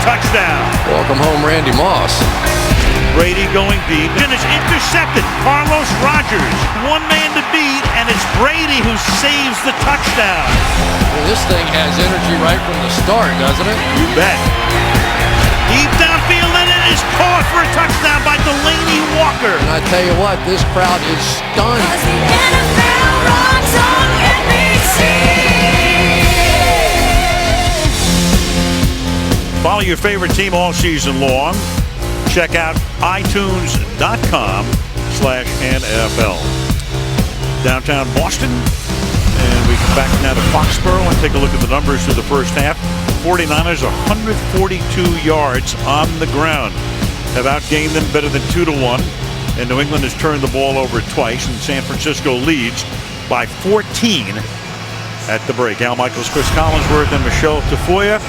touchdown. Welcome home, Randy Moss. Brady going deep and is intercepted. Carlos Rogers, one man to beat, and it's Brady who saves the touchdown. Well, this thing has energy right from the start, doesn't it? You bet. Deep downfield, and it is caught for a touchdown by Delaney Walker. And I tell you what, this crowd is stunned. The NFL rocks on NBC. Follow your favorite team all season long. Check out itunes.com/NFL. Downtown Boston. And we come back now to Foxborough and take a look at the numbers through the first half. 49ers 142 yards on the ground. Have outgained them better than 2-1. And New England has turned the ball over twice. And San Francisco leads by 14 at the break. Al Michaels, Chris Collinsworth, and Michelle Tafoya.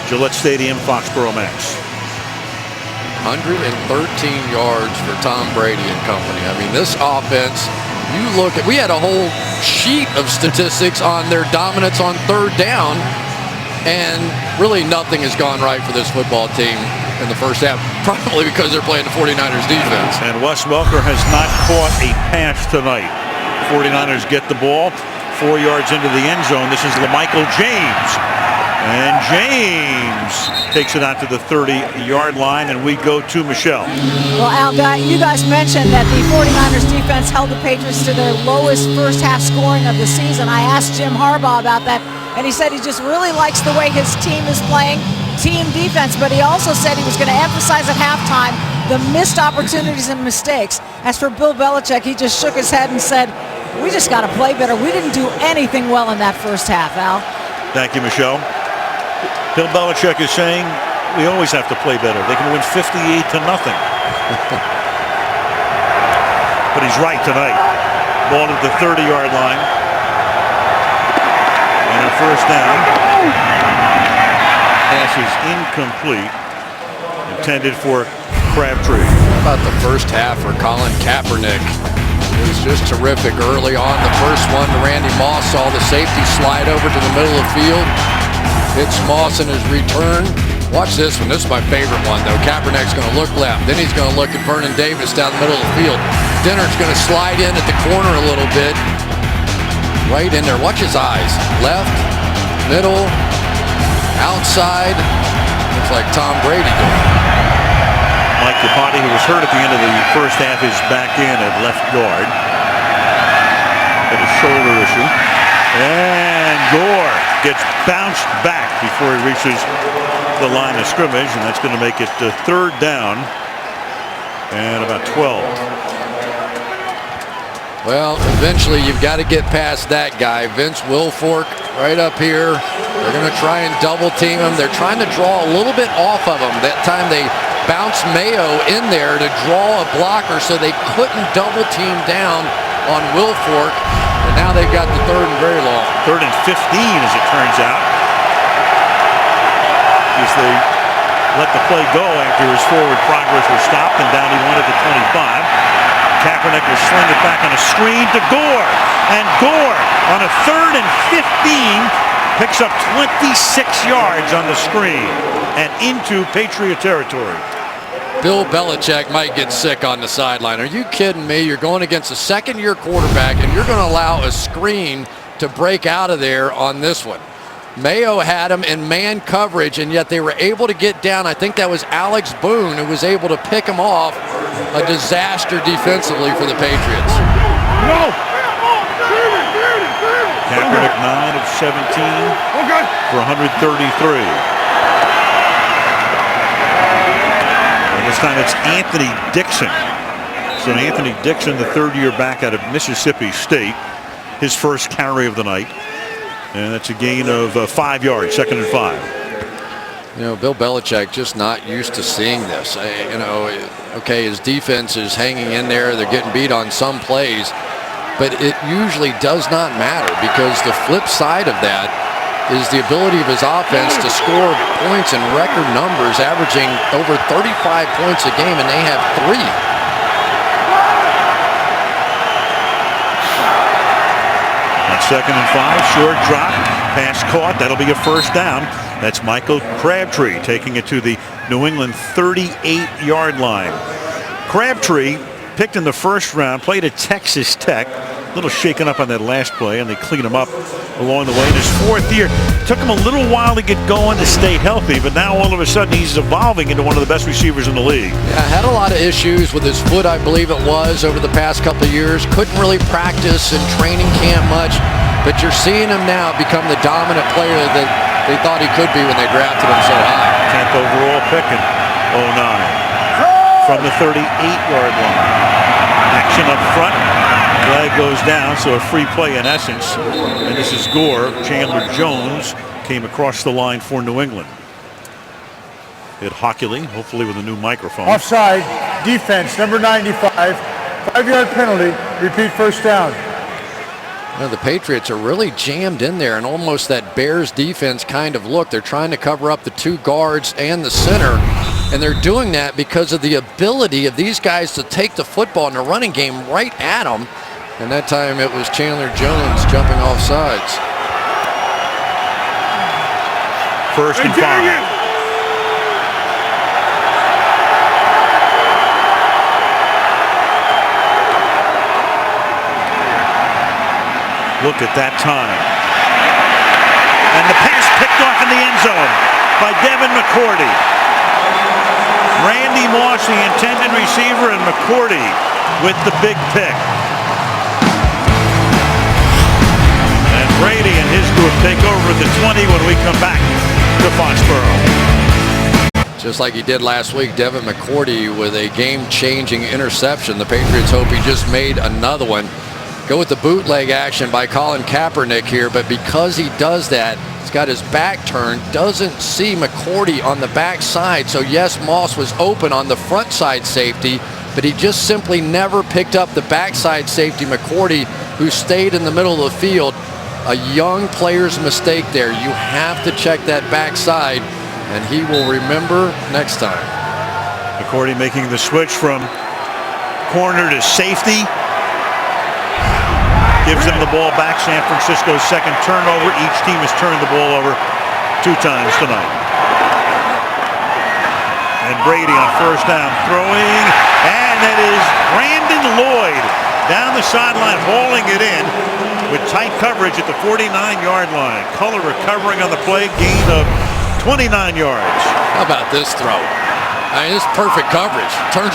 Gillette Stadium, Foxborough, Mass. 113 yards for Tom Brady and company. I mean, this offense, you look at, we had a whole sheet of statistics on their dominance on third down, and really nothing has gone right for this football team in the first half, probably because they're playing the 49ers defense. And Wes Welker has not caught a pass tonight. 49ers get the ball 4 yards into the end zone. This is LaMichael James. And James takes it out to the 30-yard line, and we go to Michelle. Well, Al, you guys mentioned that the 49ers defense held the Patriots to their lowest first half scoring of the season. I asked Jim Harbaugh about that, and he said he just really likes the way his team is playing team defense, but he also said he was going to emphasize at halftime the missed opportunities and mistakes. As for Bill Belichick, he just shook his head and said, we just got to play better. We didn't do anything well in that first half, Al. Thank you, Michelle. Bill Belichick is saying we always have to play better. They can win 58-0. But he's right tonight. Ball at the 30-yard line. And a first down. Pass is incomplete. Intended for Crabtree. How about the first half for Colin Kaepernick? It was just terrific early on. The first one, Randy Moss saw the safety slide over to the middle of the field. Hits Moss in his return. Watch this one. This is my favorite one, though. Kaepernick's going to look left. Then he's going to look at Vernon Davis down the middle of the field. Dinner's going to slide in at the corner a little bit. Right in there. Watch his eyes. Left, middle, outside. Looks like Tom Brady doing. Mike Yapati, who was hurt at the end of the first half, is back in at left guard. Had a shoulder issue. And Gore gets bounced back before he reaches the line of scrimmage, and that's going to make it third down and about 12. Well, eventually you've got to get past that guy, Vince Wilfork, right up here. They're going to try and double team him. They're trying to draw a little bit off of him. That time they bounced Mayo in there to draw a blocker so they couldn't double team down on Wilfork. And now they've got the third and very long. 3rd and 15, as it turns out. As they let the play go after his forward progress was stopped, and down he went at the 25. Kaepernick will sling it back on a screen to Gore. And Gore on a 3rd and 15 picks up 26 yards on the screen and into Patriot territory. Bill Belichick might get sick on the sideline. Are you kidding me? You're going against a second-year quarterback, and you're going to allow a screen to break out of there on this one. Mayo had him in man coverage, and yet they were able to get down. I think that was Alex Boone who was able to pick him off. A disaster defensively for the Patriots. No. Kaepernick 9 of 17 for 133. This time it's Anthony Dixon. So Anthony Dixon, the third-year back out of Mississippi State, his first carry of the night. And that's a gain of 5 yards, 2nd and 5. You know, Bill Belichick just not used to seeing this. You know, okay, his defense is hanging in there. They're getting beat on some plays. But it usually does not matter, because the flip side of that is the ability of his offense to score points in record numbers, averaging over 35 points a game, and they have 3. On 2nd and 5, short drop. Pass caught. That'll be a first down. That's Michael Crabtree taking it to the New England 38-yard line. Crabtree, picked in the first round, played at Texas Tech. A little shaken up on that last play, and they clean him up along the way. In his fourth year, took him a little while to get going to stay healthy, but now all of a sudden he's evolving into one of the best receivers in the league. Yeah, had a lot of issues with his foot, I believe it was, over the past couple of years. Couldn't really practice in training camp much, but you're seeing him now become the dominant player that they thought he could be when they drafted him so high. 10th overall pick in 09 from the 38-yard line. Action up front. Flag goes down, so a free play in essence. And this is Gore. Chandler Jones came across the line for New England. Hit Hockley, hopefully with a new microphone. Offside, defense, number 95, 5-yard penalty, repeat first down. You know, the Patriots are really jammed in there, and almost that Bears defense kind of look. They're trying to cover up the two guards and the center, and they're doing that because of the ability of these guys to take the football in the running game right at them. And that time it was Chandler Jones jumping off sides. First and 5. Look at that time. And the pass picked off in the end zone by Devin McCourty. Randy Moss, the intended receiver, and McCourty with the big pick. And Brady and his group take over at the 20 when we come back to Foxborough. Just like he did last week, Devin McCourty with a game-changing interception. The Patriots hope he just made another one. Go with the bootleg action by Colin Kaepernick here, but because he does that, he's got his back turned, doesn't see McCourty on the back side. So yes, Moss was open on the front side safety, but he just simply never picked up the backside safety, McCourty, who stayed in the middle of the field. A young player's mistake there. You have to check that backside, and he will remember next time. McCourty making the switch from corner to safety. Gives them the ball back. San Francisco's second turnover. Each team has turned the ball over 2 times tonight. And Brady on first down throwing. And that is Brandon Lloyd down the sideline hauling it in with tight coverage at the 49-yard line. Color recovering on the play. Gain of 29 yards. How about this throw? I mean, it's perfect coverage. Turns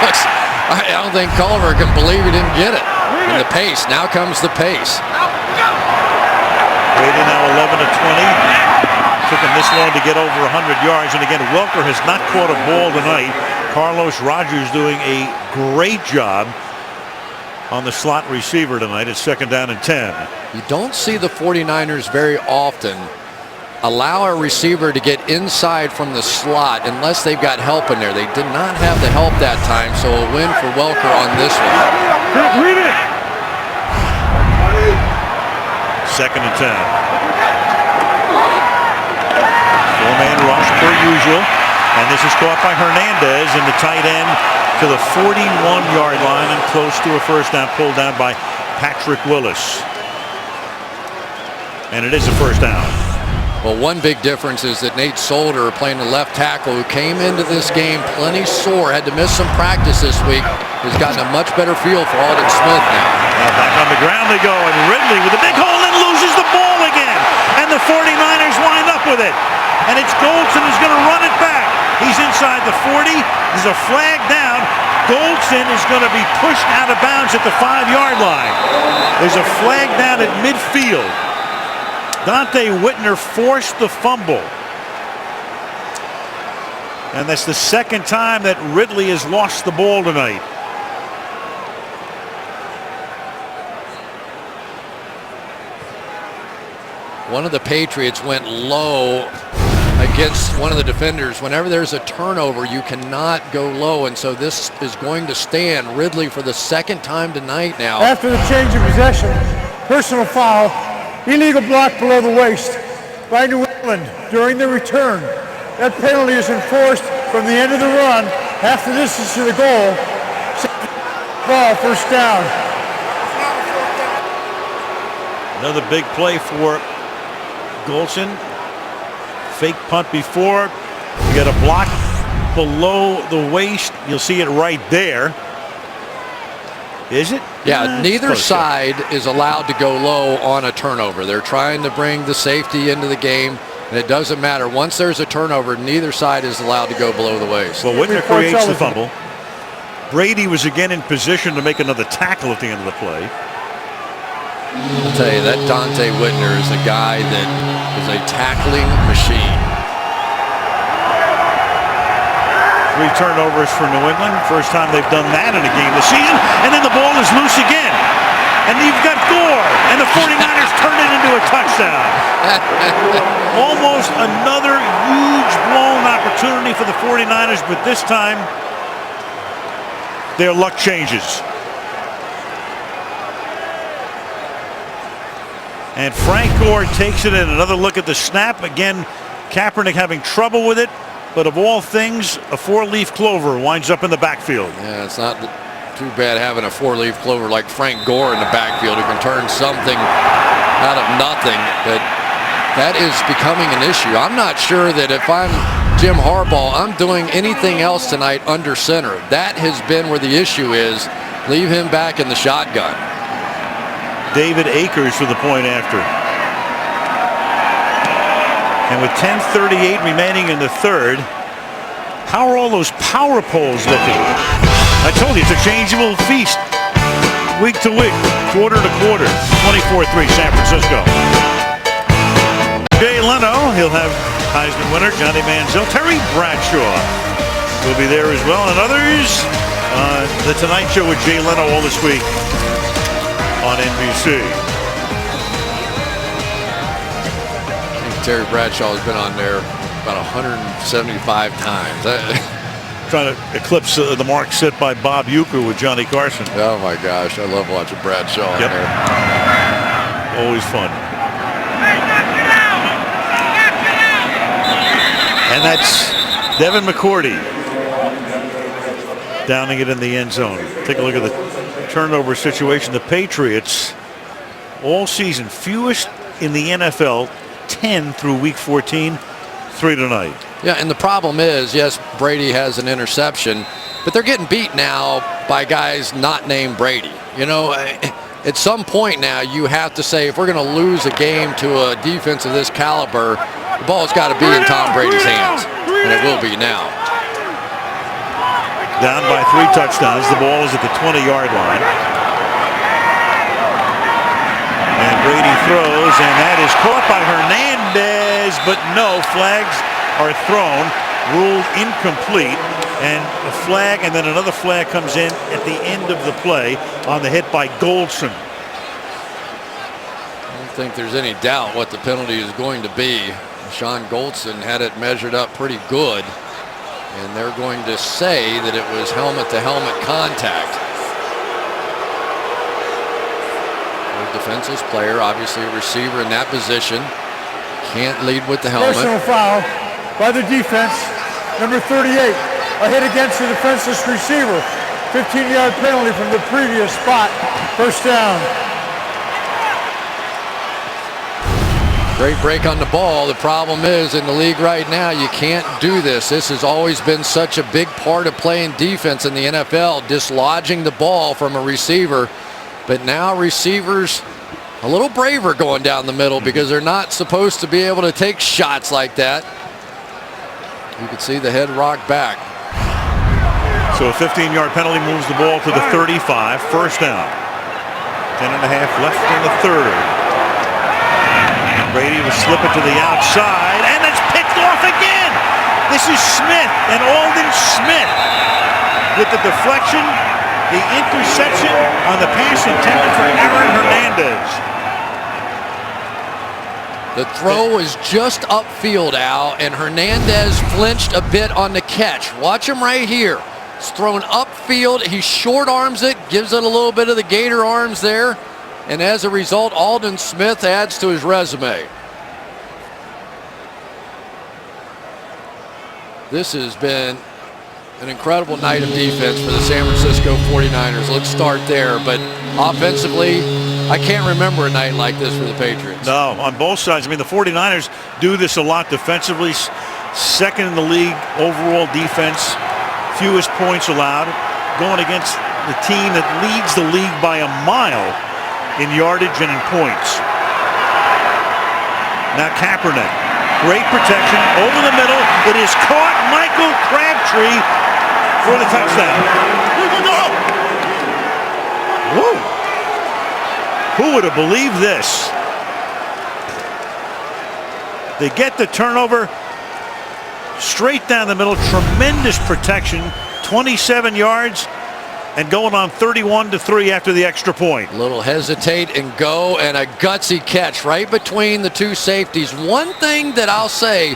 looks. I don't think Culver can believe he didn't get it. And the pace, now comes the pace. Brady now 11 of 20. Took him this long to get over 100 yards. And again, Welker has not caught a ball tonight. Carlos Rogers doing a great job on the slot receiver tonight at 2nd down and 10. You don't see the 49ers very often allow a receiver to get inside from the slot unless they've got help in there. They did not have the help that time, so a win for Welker on this one. 2nd and 10. 4-man rush per usual. And this is caught by Hernandez in the tight end to the 41-yard line and close to a first down, pulled down by Patrick Willis. And it is a first down. Well, one big difference is that Nate Solder, playing the left tackle, who came into this game plenty sore, had to miss some practice this week, has gotten a much better feel for Alden Smith now. Now back on the ground they go, and Ridley with a big hole and loses the ball again. And the 49ers wind up with it. And it's Goldson who's going to run it back. He's inside the 40. There's a flag down. Goldson is going to be pushed out of bounds at the 5-yard line. There's a flag down at midfield. Dante Whitner forced the fumble. And that's the second time that Ridley has lost the ball tonight. One of the Patriots went low against one of the defenders. Whenever there's a turnover, you cannot go low, and so this is going to stand. Ridley for the second time tonight now. After the change of possession, personal foul, illegal block below the waist by New England during the return. That penalty is enforced from the end of the run, half the distance to the goal. Ball, first down. Another big play for Golson. Fake punt before. You got a block below the waist. You'll see it right there. Is it? Yeah, neither side is allowed to go low on a turnover. They're trying to bring the safety into the game, and it doesn't matter. Once there's a turnover, neither side is allowed to go below the waist. Well, Whitner creates the fumble. Brady was again in position to make another tackle at the end of the play. I'll tell you, that Dante Whitner is a guy that is a tackling machine. 3 turnovers for New England. First time they've done that in a game this season. And then the ball is loose again. And you've got Gore. And the 49ers turn it into a touchdown. Almost another huge blown opportunity for the 49ers. But this time, their luck changes. And Frank Gore takes it in. Another look at the snap. Again, Kaepernick having trouble with it. But of all things, a 4-leaf clover winds up in the backfield. Yeah, it's not too bad having a 4-leaf clover like Frank Gore in the backfield who can turn something out of nothing. But that is becoming an issue. I'm not sure that if I'm Jim Harbaugh, I'm doing anything else tonight under center. That has been where the issue is. Leave him back in the shotgun. David Akers for the point after. And with 10:38 remaining in the third, how are all those power poles looking? I told you, it's a changeable feast. Week to week, quarter to quarter. 24-3 San Francisco. Jay Leno, he'll have Heisman winner Johnny Manziel. Terry Bradshaw will be there as well. And others, The Tonight Show with Jay Leno all this week on NBC. Terry Bradshaw has been on there about 175 times. Trying to eclipse the mark set by Bob Uecker with Johnny Carson. Oh my gosh, I love watching Bradshaw on there. Always fun. And that's Devin McCourty downing it in the end zone. Take a look at the turnover situation. The Patriots all season fewest in the NFL, 10 through week 14, 3 tonight. Yeah, and the problem is, yes, Brady has an interception, but they're getting beat now by guys not named Brady. You know, at some point now you have to say, if we're going to lose a game to a defense of this caliber, the ball's got to be in Tom Brady's hands, and it will be now. Down by 3 touchdowns. The ball is at the 20-yard line. And Brady throws, and that is caught by Hernandez, but no, flags are thrown, ruled incomplete, and a flag, and then another flag comes in at the end of the play on the hit by Golson. I don't think there's any doubt what the penalty is going to be. Sean Golson had it measured up pretty good, and they're going to say that it was helmet-to-helmet contact. Defenseless player, obviously a receiver in that position, can't lead with the helmet. Personal foul by the defense, number 38, a hit against the defenseless receiver. 15-yard penalty from the previous spot. First down. Great break on the ball. The problem is, in the league right now, you can't do this. This has always been such a big part of playing defense in the NFL, dislodging the ball from a receiver. But now receivers a little braver going down the middle because they're not supposed to be able to take shots like that. You can see the head rock back. So a 15-yard penalty moves the ball to the 35. First down. 10.5 left in the third. Brady will slip it to the outside, and it's picked off again. This is Smith, and Aldon Smith with the deflection. The interception on the pass intended for Aaron Hernandez. The throw was just upfield, Al, and Hernandez flinched a bit on the catch. Watch him right here. It's thrown upfield. He short arms it, gives it a little bit of the gator arms there, and as a result, Aldon Smith adds to his resume. This has been an incredible night of defense for the San Francisco 49ers. Let's start there. But offensively, I can't remember a night like this for the Patriots. No, on both sides. I mean, the 49ers do this a lot defensively. Second in the league overall defense, fewest points allowed, going against the team that leads the league by a mile in yardage and in points. Now Kaepernick, great protection over the middle. It is caught. Michael Crabtree for the touchdown. Whoa. Who would have believed this? They get the turnover straight down the middle. Tremendous protection. 27 yards and going on 31-3 after the extra point. Little hesitate and go, and a gutsy catch right between the two safeties. One thing that I'll say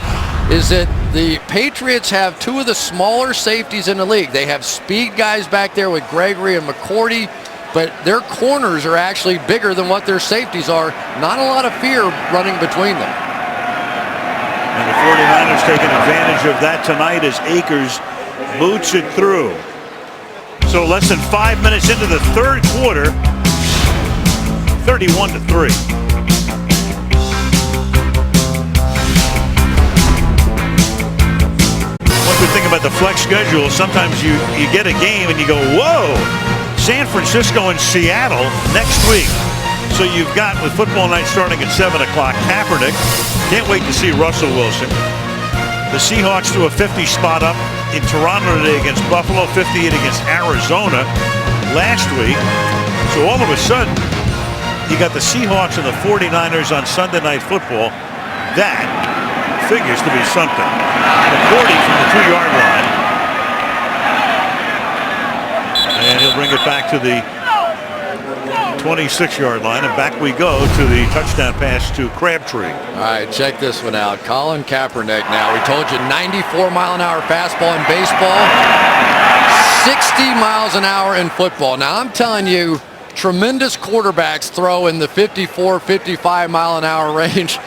is that the Patriots have two of the smaller safeties in the league. They have speed guys back there with Gregory and McCourty, but their corners are actually bigger than what their safeties are. Not a lot of fear running between them. And the 49ers taking advantage of that tonight as Akers boots it through. So less than 5 minutes into the third quarter, 31-3. One good thing about the flex schedule, sometimes you get a game and you go, whoa, San Francisco and Seattle next week. So you've got, with football night starting at 7 o'clock, Kaepernick. Can't wait to see Russell Wilson. The Seahawks to a 50 spot up in Toronto today against Buffalo, 58 against Arizona last week. So all of a sudden, you got the Seahawks and the 49ers on Sunday Night Football. That figures to be something. McCourty from the 2-yard line. And he'll bring it back to the 26-yard line, and back we go to the touchdown pass to Crabtree. All right, check this one out. Colin Kaepernick now. We told you 94-mile-an-hour fastball in baseball, 60 miles an hour in football. Now, I'm telling you, tremendous quarterbacks throw in the 54, 55-mile-an-hour range.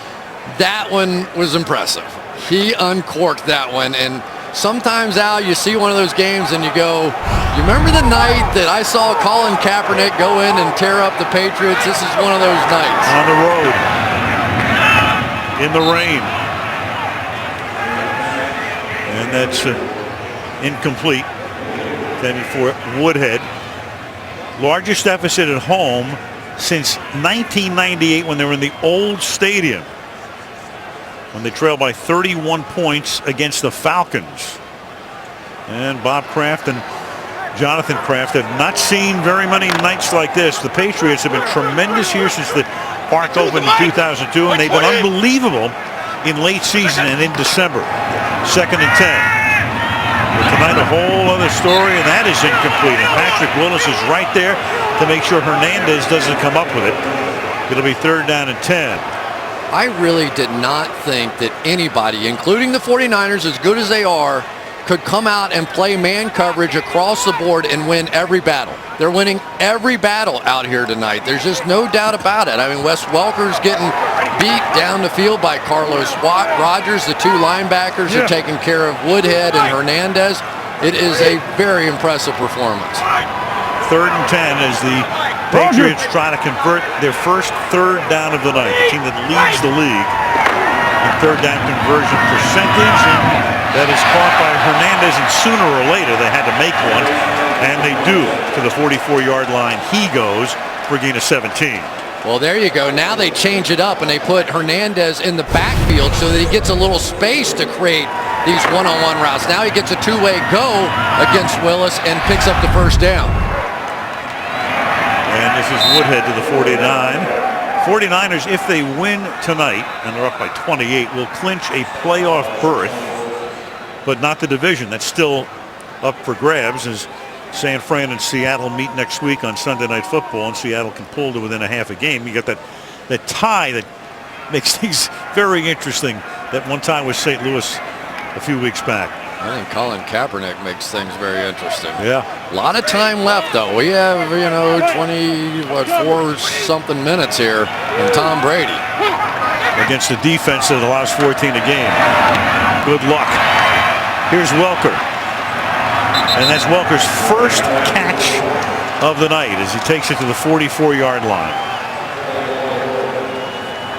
That one was impressive. He uncorked that one, and sometimes, Al, you see one of those games and you go, you remember the night that I saw Colin Kaepernick go in and tear up the Patriots? This is one of those nights. On the road. In the rain. And that's incomplete. Intended for Woodhead. Largest deficit at home since 1998 when they were in the old stadium, when they trailed by 31 points against the Falcons. And Bob Kraft and Jonathan Kraft have not seen very many nights like this. The Patriots have been tremendous here since the park opened in 2002, and they've been unbelievable in late season and in December. 2nd and 10. But tonight a whole other story, and that is incomplete. And Patrick Willis is right there to make sure Hernandez doesn't come up with it. It'll be 3rd down and 10. I really did not think that anybody, including the 49ers, as good as they are, could come out and play man coverage across the board and win every battle. They're winning every battle out here tonight. There's just no doubt about it. I mean, Wes Welker's getting beat down the field by Carlos Rogers. The two linebackers are taking care of Woodhead and Hernandez. It is a very impressive performance. 3rd and 10 as the Patriots try to convert their first 3rd down of the night. The team that leads the league in 3rd down conversion percentage. And that is caught by Hernandez, and sooner or later they had to make one, and they do. To the 44-yard line he goes for a gain of 17. Well, there you go. Now they change it up, and they put Hernandez in the backfield so that he gets a little space to create these one-on-one routes. Now he gets a two-way go against Willis and picks up the 1st down. And this is Woodhead to the 49. 49ers, if they win tonight, and they're up by 28, will clinch a playoff berth, but not the division. That's still up for grabs as San Fran and Seattle meet next week on Sunday Night Football, and Seattle can pull to within a half a game. You got that tie that makes things very interesting. That one tie with St. Louis a few weeks back. I think Colin Kaepernick makes things very interesting. Yeah. A lot of time left, though. We have, 4-something minutes here, and Tom Brady. Against a defense that allows 14 a game. Good luck. Here's Welker. And that's Welker's first catch of the night as he takes it to the 44-yard line.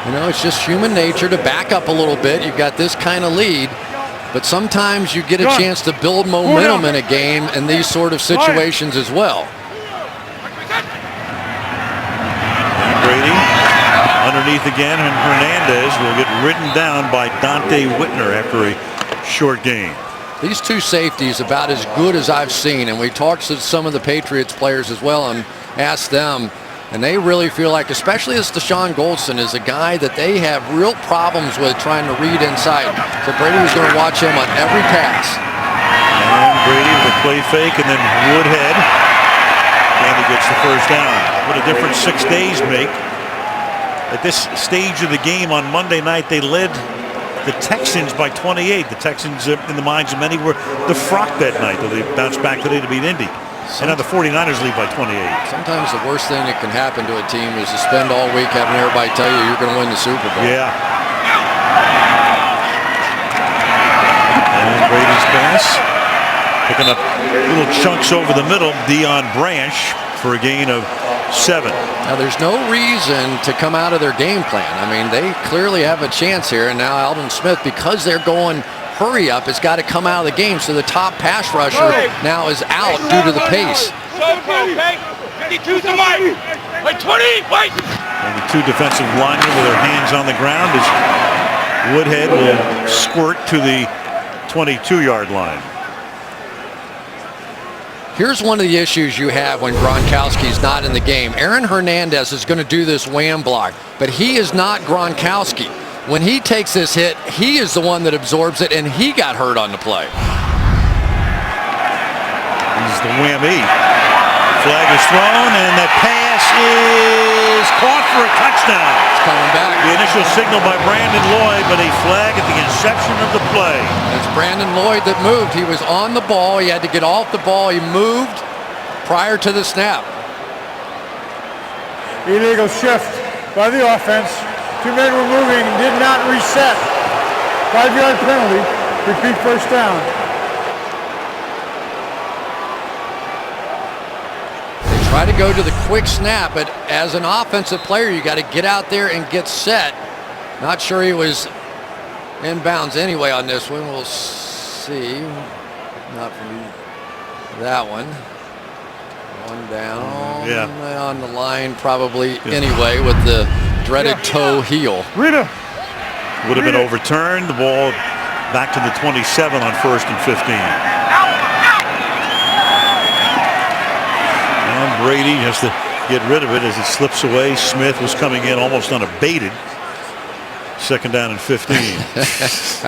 You know, it's just human nature to back up a little bit. You've got this kind of lead, but sometimes you get a chance to build momentum in a game in these sort of situations as well. And Brady underneath again, and Hernandez will get ridden down by Dante Whitner after a short game. These two safeties about as good as I've seen, and we talked to some of the Patriots players as well and asked them, and they really feel like, especially as Deshaun Goldson is a guy that they have real problems with trying to read inside. So Brady was going to watch him on every pass. And Brady with a play fake, and then Woodhead, and he gets the first down. What a difference 6 days make. At this stage of the game on Monday night, they led the Texans by 28. The Texans, in the minds of many, were the frock that night. They bounced back today to beat Indy. And now the 49ers lead by 28. Sometimes the worst thing that can happen to a team is to spend all week having everybody tell you you're going to win the Super Bowl. Yeah. And Brady's pass, picking up little chunks over the middle. Deion Branch for a gain of 7. Now there's no reason to come out of their game plan. I mean, they clearly have a chance here, and now Aldon Smith, because they're going hurry up, has got to come out of the game. So the top pass rusher now is out due to the pace. And the two defensive linemen with their hands on the ground as Woodhead will squirt to the 22-yard line. Here's one of the issues you have when Gronkowski's not in the game. Aaron Hernandez is going to do this wham block, but he is not Gronkowski. When he takes this hit, he is the one that absorbs it, and he got hurt on the play. He's the whammy. Flag is thrown, and that pass is caught for a touchdown. It's coming back. The initial signal by Brandon Lloyd, but a flag at the inception of the play. It's Brandon Lloyd that moved. He was on the ball. He had to get off the ball. He moved prior to the snap. Illegal shift by the offense. 2 men were moving and did not reset. 5-yard penalty. Repeat first down. They try to go to the quick snap, but as an offensive player, you got to get out there and get set. Not sure he was inbounds anyway on this one. We'll see. Not from that one. One down. Yeah. On the line probably anyway with the dreaded toe heel. Would have been overturned. The ball back to the 27 on 1st and 15. And Brady has to get rid of it as it slips away. Smith was coming in almost unabated. 2nd down and 15.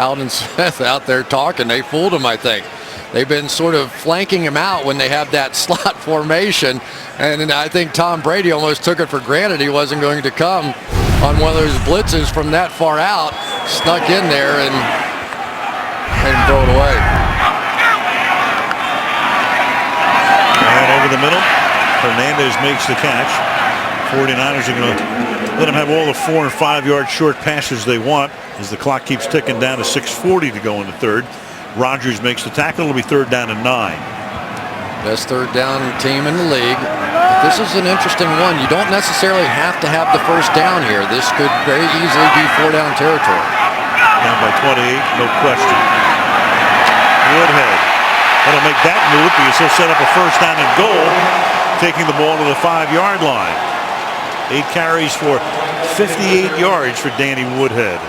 Aldon Smith out there talking. They fooled him, I think. They've been sort of flanking him out when they have that slot formation. And I think Tom Brady almost took it for granted he wasn't going to come on one of those blitzes from that far out. Snuck in there and throw it away. And over the middle, Hernandez makes the catch. 49ers are going to let him have all the 4- and 5-yard short passes they want as the clock keeps ticking down to 6:40 to go in the third. Rodgers makes the tackle. It'll be 3rd down and 9. Best 3rd down team in the league. This is an interesting one. You don't necessarily have to have the first down here. This could very easily be 4-down territory. Down by 28, no question. Woodhead. That'll make that move because he'll set up a 1st down and goal, taking the ball to the 5-yard line. 8 carries for 58 yards for Danny Woodhead.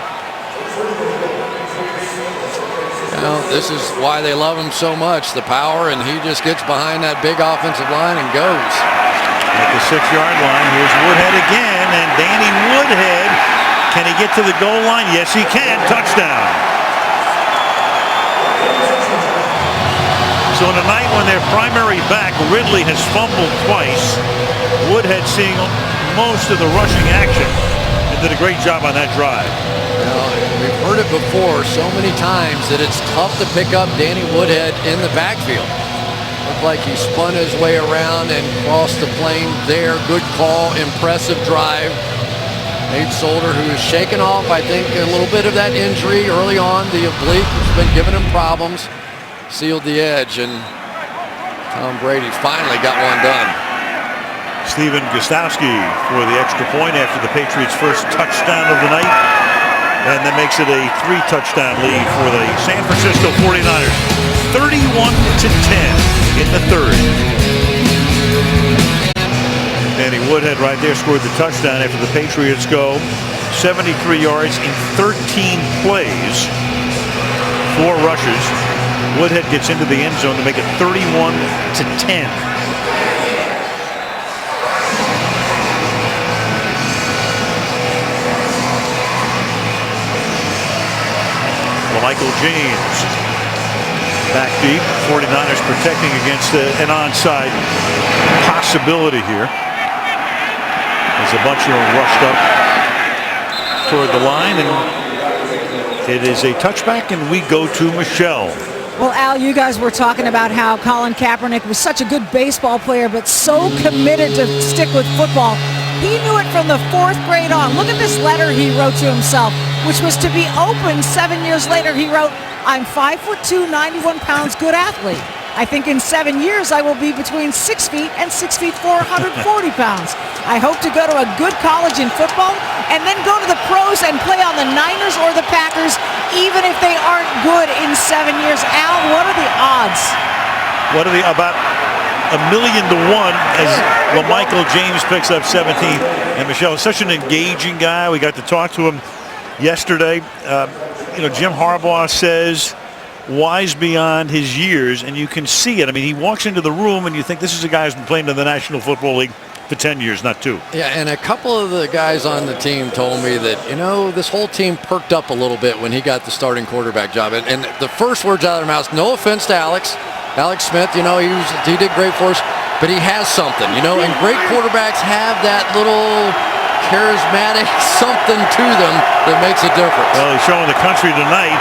Well, this is why they love him so much, the power, and he just gets behind that big offensive line and goes. At the 6-yard line, here's Woodhead again, and Danny Woodhead, can he get to the goal line? Yes, he can. Touchdown. So on a night when their primary back, Ridley, has fumbled twice, Woodhead seeing most of the rushing action and did a great job on that drive. Well, we've heard it before so many times that it's tough to pick up Danny Woodhead in the backfield. Looked like he spun his way around and crossed the plane there. Good call, impressive drive. Nate Solder, who is shaking off, I think, a little bit of that injury early on. The oblique has been giving him problems. Sealed the edge, and Tom Brady finally got one done. Steven Gostowski for the extra point after the Patriots' first touchdown of the night. And that makes it a 3-touchdown lead for the San Francisco 49ers. 31-10 in the third. Danny Woodhead right there scored the touchdown after the Patriots go 73 yards in 13 plays. 4 rushes. Woodhead gets into the end zone to make it 31-10. Michael James back deep. 49ers protecting against an onside possibility here. As a bunch of them rushed up toward the line, and it is a touchback, and we go to Michelle. Well, Al, you guys were talking about how Colin Kaepernick was such a good baseball player, but so committed to stick with football. He knew it from the 4th grade on. Look at this letter he wrote to himself, which was to be opened 7 years later. He wrote, "I'm 5'2", 91 pounds, good athlete. I think in 7 years I will be between 6 feet and 6 feet 4, 140 pounds. I hope to go to a good college in football and then go to the pros and play on the Niners or the Packers, even if they aren't good in 7 years." Al, what are the odds? What are the about 1,000,000 to 1 as Michael James picks up 17. And Michelle is such an engaging guy. We got to talk to him yesterday. Jim Harbaugh says wise beyond his years, and you can see it. I mean, he walks into the room and you think this is a guy who's been playing in the National Football League for 10 years, not 2. Yeah, and a couple of the guys on the team told me that, this whole team perked up a little bit when he got the starting quarterback job. And the first words out of their mouths, no offense to Alex Smith, he did great for us, but he has something, and great quarterbacks have that little charismatic something to them that makes a difference. Well, he's showing the country tonight.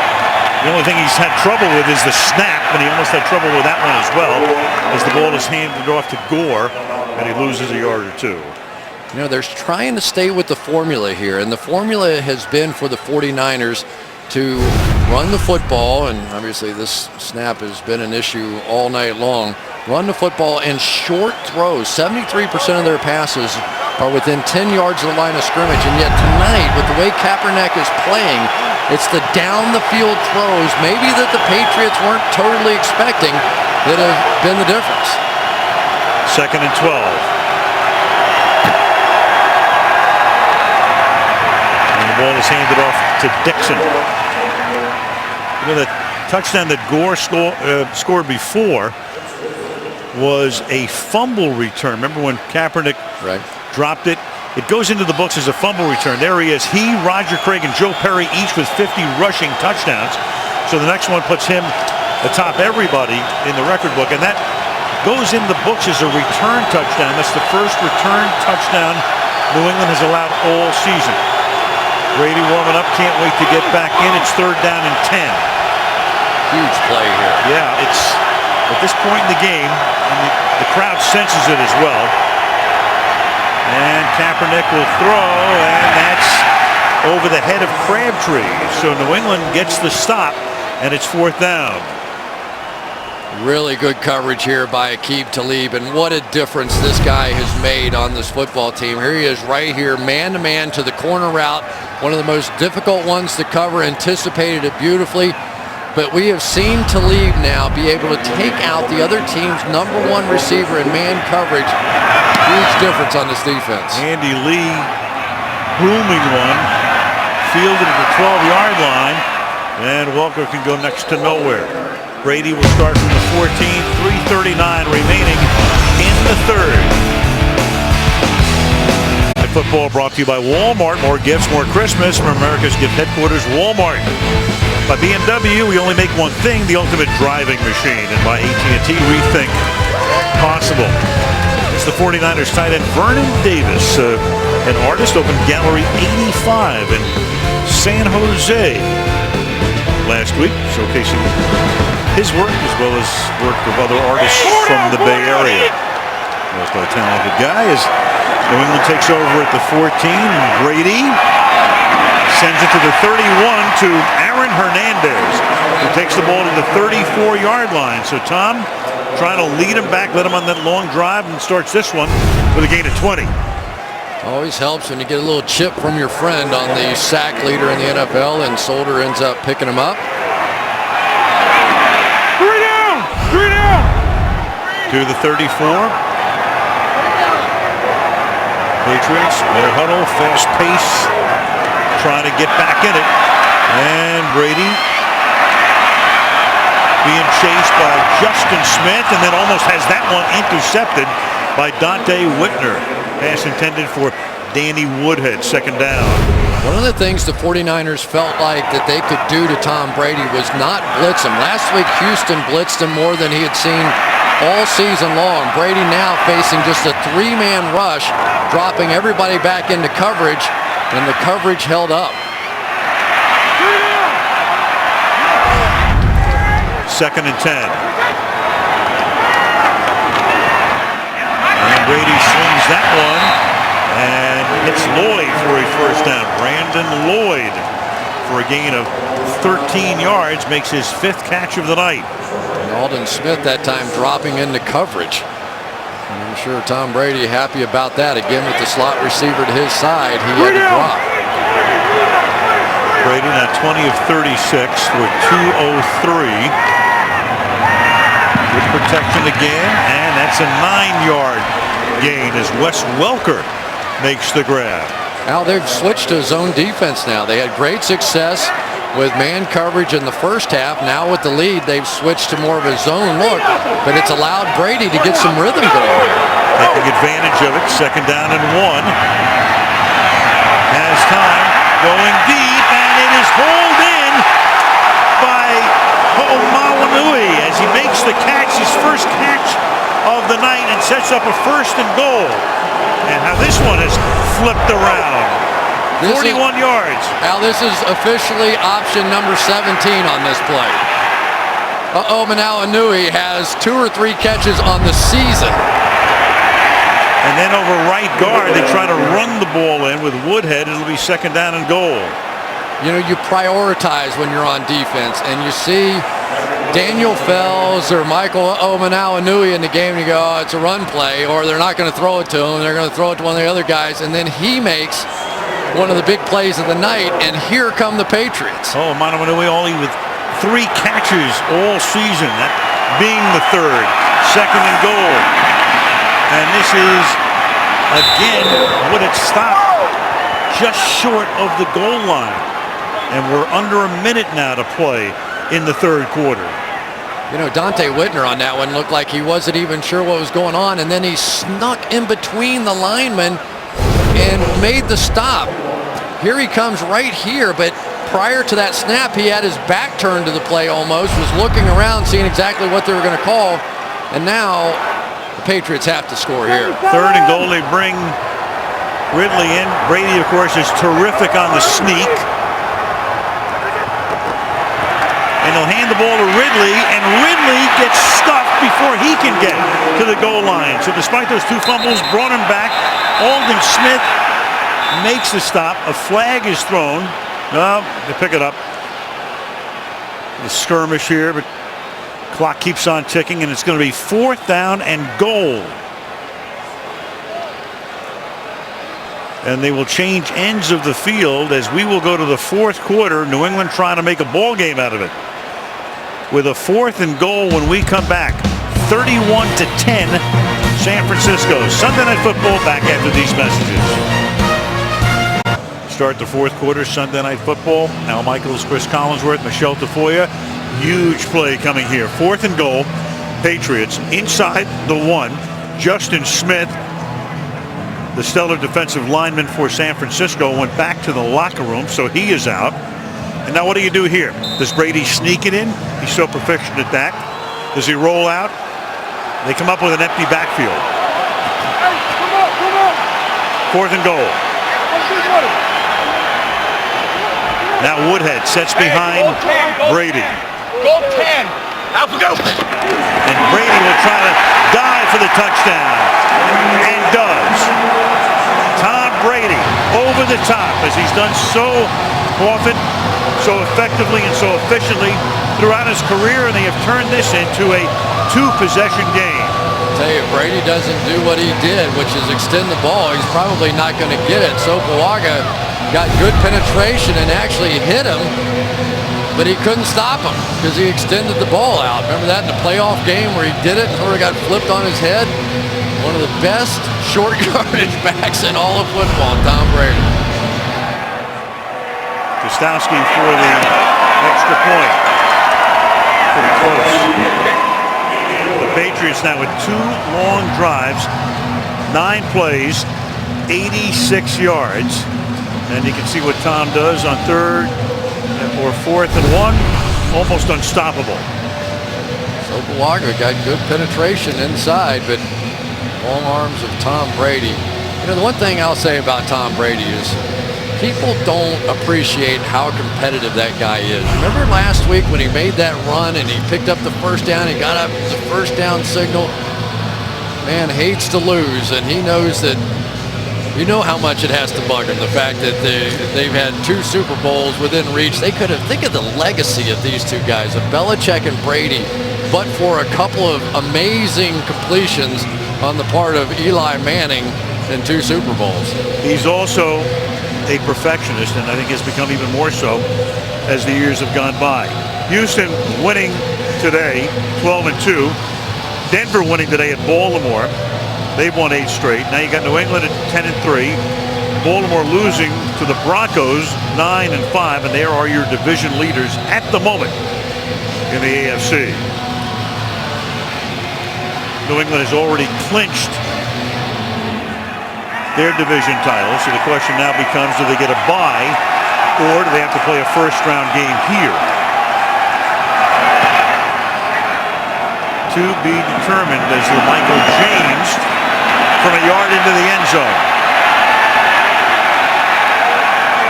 The only thing he's had trouble with is the snap, and he almost had trouble with that one as well, as the ball is handed off to Gore, and he loses a yard or 2. They're trying to stay with the formula here, and the formula has been for the 49ers to run the football, and obviously this snap has been an issue all night long. Run the football in short throws. 73% of their passes are within 10 yards of the line of scrimmage, and yet tonight, with the way Kaepernick is playing, it's the down-the-field throws, maybe that the Patriots weren't totally expecting, that have been the difference. 2nd and 12. And the ball is handed off to Dixon. The touchdown that Gore scored before was a fumble return. Remember when Kaepernick dropped it? It goes into the books as a fumble return. There he is. He, Roger Craig, and Joe Perry each with 50 rushing touchdowns. So the next one puts him atop everybody in the record book. And that goes in the books as a return touchdown. That's the first return touchdown New England has allowed all season. Brady warming up. Can't wait to get back in. It's 3rd down and 10. Huge play here. Yeah, it's at this point in the game, and the crowd senses it as well. And Kaepernick will throw, and that's over the head of Crabtree. So New England gets the stop, and it's 4th down. Really good coverage here by Aqib Talib, and what a difference this guy has made on this football team. Here he is right here, man-to-man to the corner route. One of the most difficult ones to cover, anticipated it beautifully. But we have seen Talib now be able to take out the other team's #1 receiver in man coverage. Huge difference on this defense. Andy Lee booming one, fielded at the 12-yard line, and Walker can go next to nowhere. Brady will start from the 14, 3:39 remaining in the third. Football brought to you by Walmart. More gifts, more Christmas from America's gift headquarters, Walmart. By BMW, we only make one thing, the ultimate driving machine. And by AT&T, rethink possible. It's the 49ers tight end Vernon Davis, an artist, opened Gallery 85 in San Jose last week, showcasing his work as well as work of other artists from the Bay Area. Also a talented guy as New England takes over at the 14. Brady sends it to the 31 to Aaron Hernandez, who takes the ball to the 34-yard line. So Tom trying to lead him back, let him on that long drive, and starts this one with a gain of 20. Always helps when you get a little chip from your friend on the sack leader in the NFL, and Solder ends up picking him up. 3 down! 3 down! To the 34. Patriots, their huddle, fast pace, trying to get back in it. And Brady being chased by Justin Smith, and then almost has that one intercepted by Dante Whitner. Pass intended for Danny Woodhead, second down. One of the things the 49ers felt like that they could do to Tom Brady was not blitz him. Last week, Houston blitzed him more than he had seen all season long. Brady now facing just a three-man rush, dropping everybody back into coverage, and the coverage held up. Second and 10. And Brady slings that one and hits Lloyd for a first down. Brandon Lloyd for a gain of 13 yards, makes his 5th catch of the night. And Aldon Smith that time dropping into coverage. And I'm sure Tom Brady happy about that. Again, with the slot receiver to his side, he had to drop. Brady now 20 of 36 for 203. With protection again, and that's a 9-yard gain as Wes Welker makes the grab. Now they've switched to zone defense now. They had great success with man coverage in the first half. Now with the lead, they've switched to more of a zone look, but it's allowed Brady to get some rhythm going here. Taking advantage of it, second down and 1. Has time, going deep, and it is hauled in by Ho'omalaunui as he makes the catch, his first catch of the night, and sets up a first and goal. And how this one has flipped around. 41 yards. Now this is officially option number 17 on this play. Ho'omalaunui has 2 or 3 catches on the season. And then over right guard, they try to run the ball in with Woodhead. It'll be second down and goal. You know, you prioritize when you're on defense, and you see Daniel Fells or Michael Ho'omalaunui in the game, and you go, oh, it's a run play, or they're not going to throw it to him. They're going to throw it to one of the other guys, and then he makes one of the big plays of the night, and here come the Patriots. Ho'omalaunui only with 3 catches all season, that being the 3rd. Second and goal. And this is, again, would it stop just short of the goal line. And we're under a minute now to play in the 3rd quarter. You know, Dante Whitner on that one looked like he wasn't even sure what was going on, and then he snuck in between the linemen and made the stop. Here he comes right here, but prior to that snap, he had his back turned to the play almost, was looking around, seeing exactly what they were going to call, and now the Patriots have to score here. 3rd and goal, they bring Ridley in. Brady, of course, is terrific on the sneak. And they'll hand the ball to Ridley, and Ridley gets stuffed before he can get to the goal line. So despite those 2 fumbles, brought him back. Aldon Smith makes the stop. A flag is thrown. No, they pick it up. The skirmish here, but clock keeps on ticking, and it's going to be 4th down and goal. And they will change ends of the field as we will go to the 4th quarter. New England trying to make a ball game out of it. With a 4th and goal when we come back. 31-10, San Francisco. Sunday Night Football back after these messages. Start the 4th quarter, Sunday Night Football. Al Michaels, Chris Collinsworth, Michelle Tafoya. Huge play coming here. 4th and goal. Patriots inside the 1. Justin Smith, the stellar defensive lineman for San Francisco, went back to the locker room, so he is out. And now what do you do here? Does Brady sneak it in? He's so proficient at that. Does he roll out? They come up with an empty backfield. 4th and goal. Now Woodhead sets behind Brady. Go 10. Out we go. And Brady will try to dive for the touchdown. And does. Tom Brady over the top, as he's done so often, so effectively and so efficiently throughout his career, and they have turned this into a two-possession game. I tell you, if Brady doesn't do what he did, which is extend the ball, he's probably not going to get it. Sopoaga got good penetration and actually hit him, but he couldn't stop him because he extended the ball out. Remember that in the playoff game where he did it and sort of got flipped on his head? One of the best short yardage backs in all of football, Tom Brady. Kostowski for the extra point. Pretty close. The Patriots now with 2 long drives, 9 plays, 86 yards. And you can see what Tom does on 3rd or 4th and 1. Almost unstoppable. Sopoaga got good penetration inside, but long arms of Tom Brady. You know, the one thing I'll say about Tom Brady is people don't appreciate how competitive that guy is. Remember last week when he made that run and he picked up the first down, he got up the first down signal? Man hates to lose, and he knows that, you know how much it has to bug him, the fact that they've had 2 Super Bowls within reach. They could have, think of the legacy of these 2 guys, of Belichick and Brady, but for a couple of amazing completions on the part of Eli Manning in 2 Super Bowls. He's also a perfectionist, and I think has become even more so as the years have gone by. Houston winning today, 12-2. Denver winning today at Baltimore. They've won 8 straight. Now you got New England at 10-3. Baltimore losing to the Broncos 9-5, and there are your division leaders at the moment in the AFC. New England has already clinched their division title, so the question now becomes, do they get a bye or do they have to play a first-round game here? To be determined as Michael James from a yard into the end zone.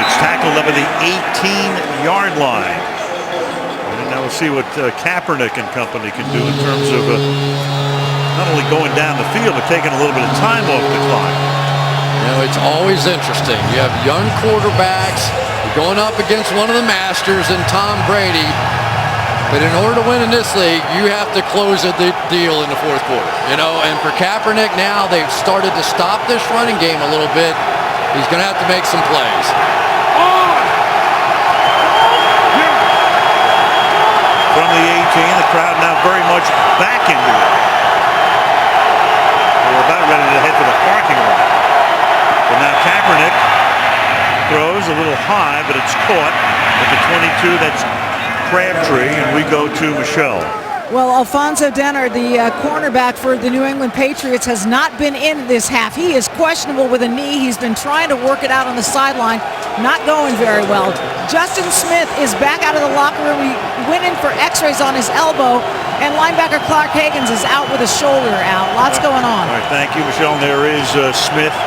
It's tackled up at the 18-yard line. And now we'll see what Kaepernick and company can do in terms of not only going down the field, but taking a little bit of time off the clock. You know, it's always interesting. You have young quarterbacks going up against one of the masters in Tom Brady. But in order to win in this league, you have to close the deal in the 4th quarter. You know, and for Kaepernick now, they've started to stop this running game a little bit. He's going to have to make some plays. From the 18, the crowd now very much back into it. We're about ready to head for the parking lot. But now Kaepernick throws a little high, but it's caught at the 22. That's Crabtree, and we go to Michelle. Well, Alfonso Denner, the cornerback for the New England Patriots, has not been in this half. He is questionable with a knee. He's been trying to work it out on the sideline, not going very well. Justin Smith is back out of the locker room. He went in for x-rays on his elbow, and linebacker Clark Higgins is out with a shoulder out. Lots going on. All right, thank you, Michelle. And there is Smith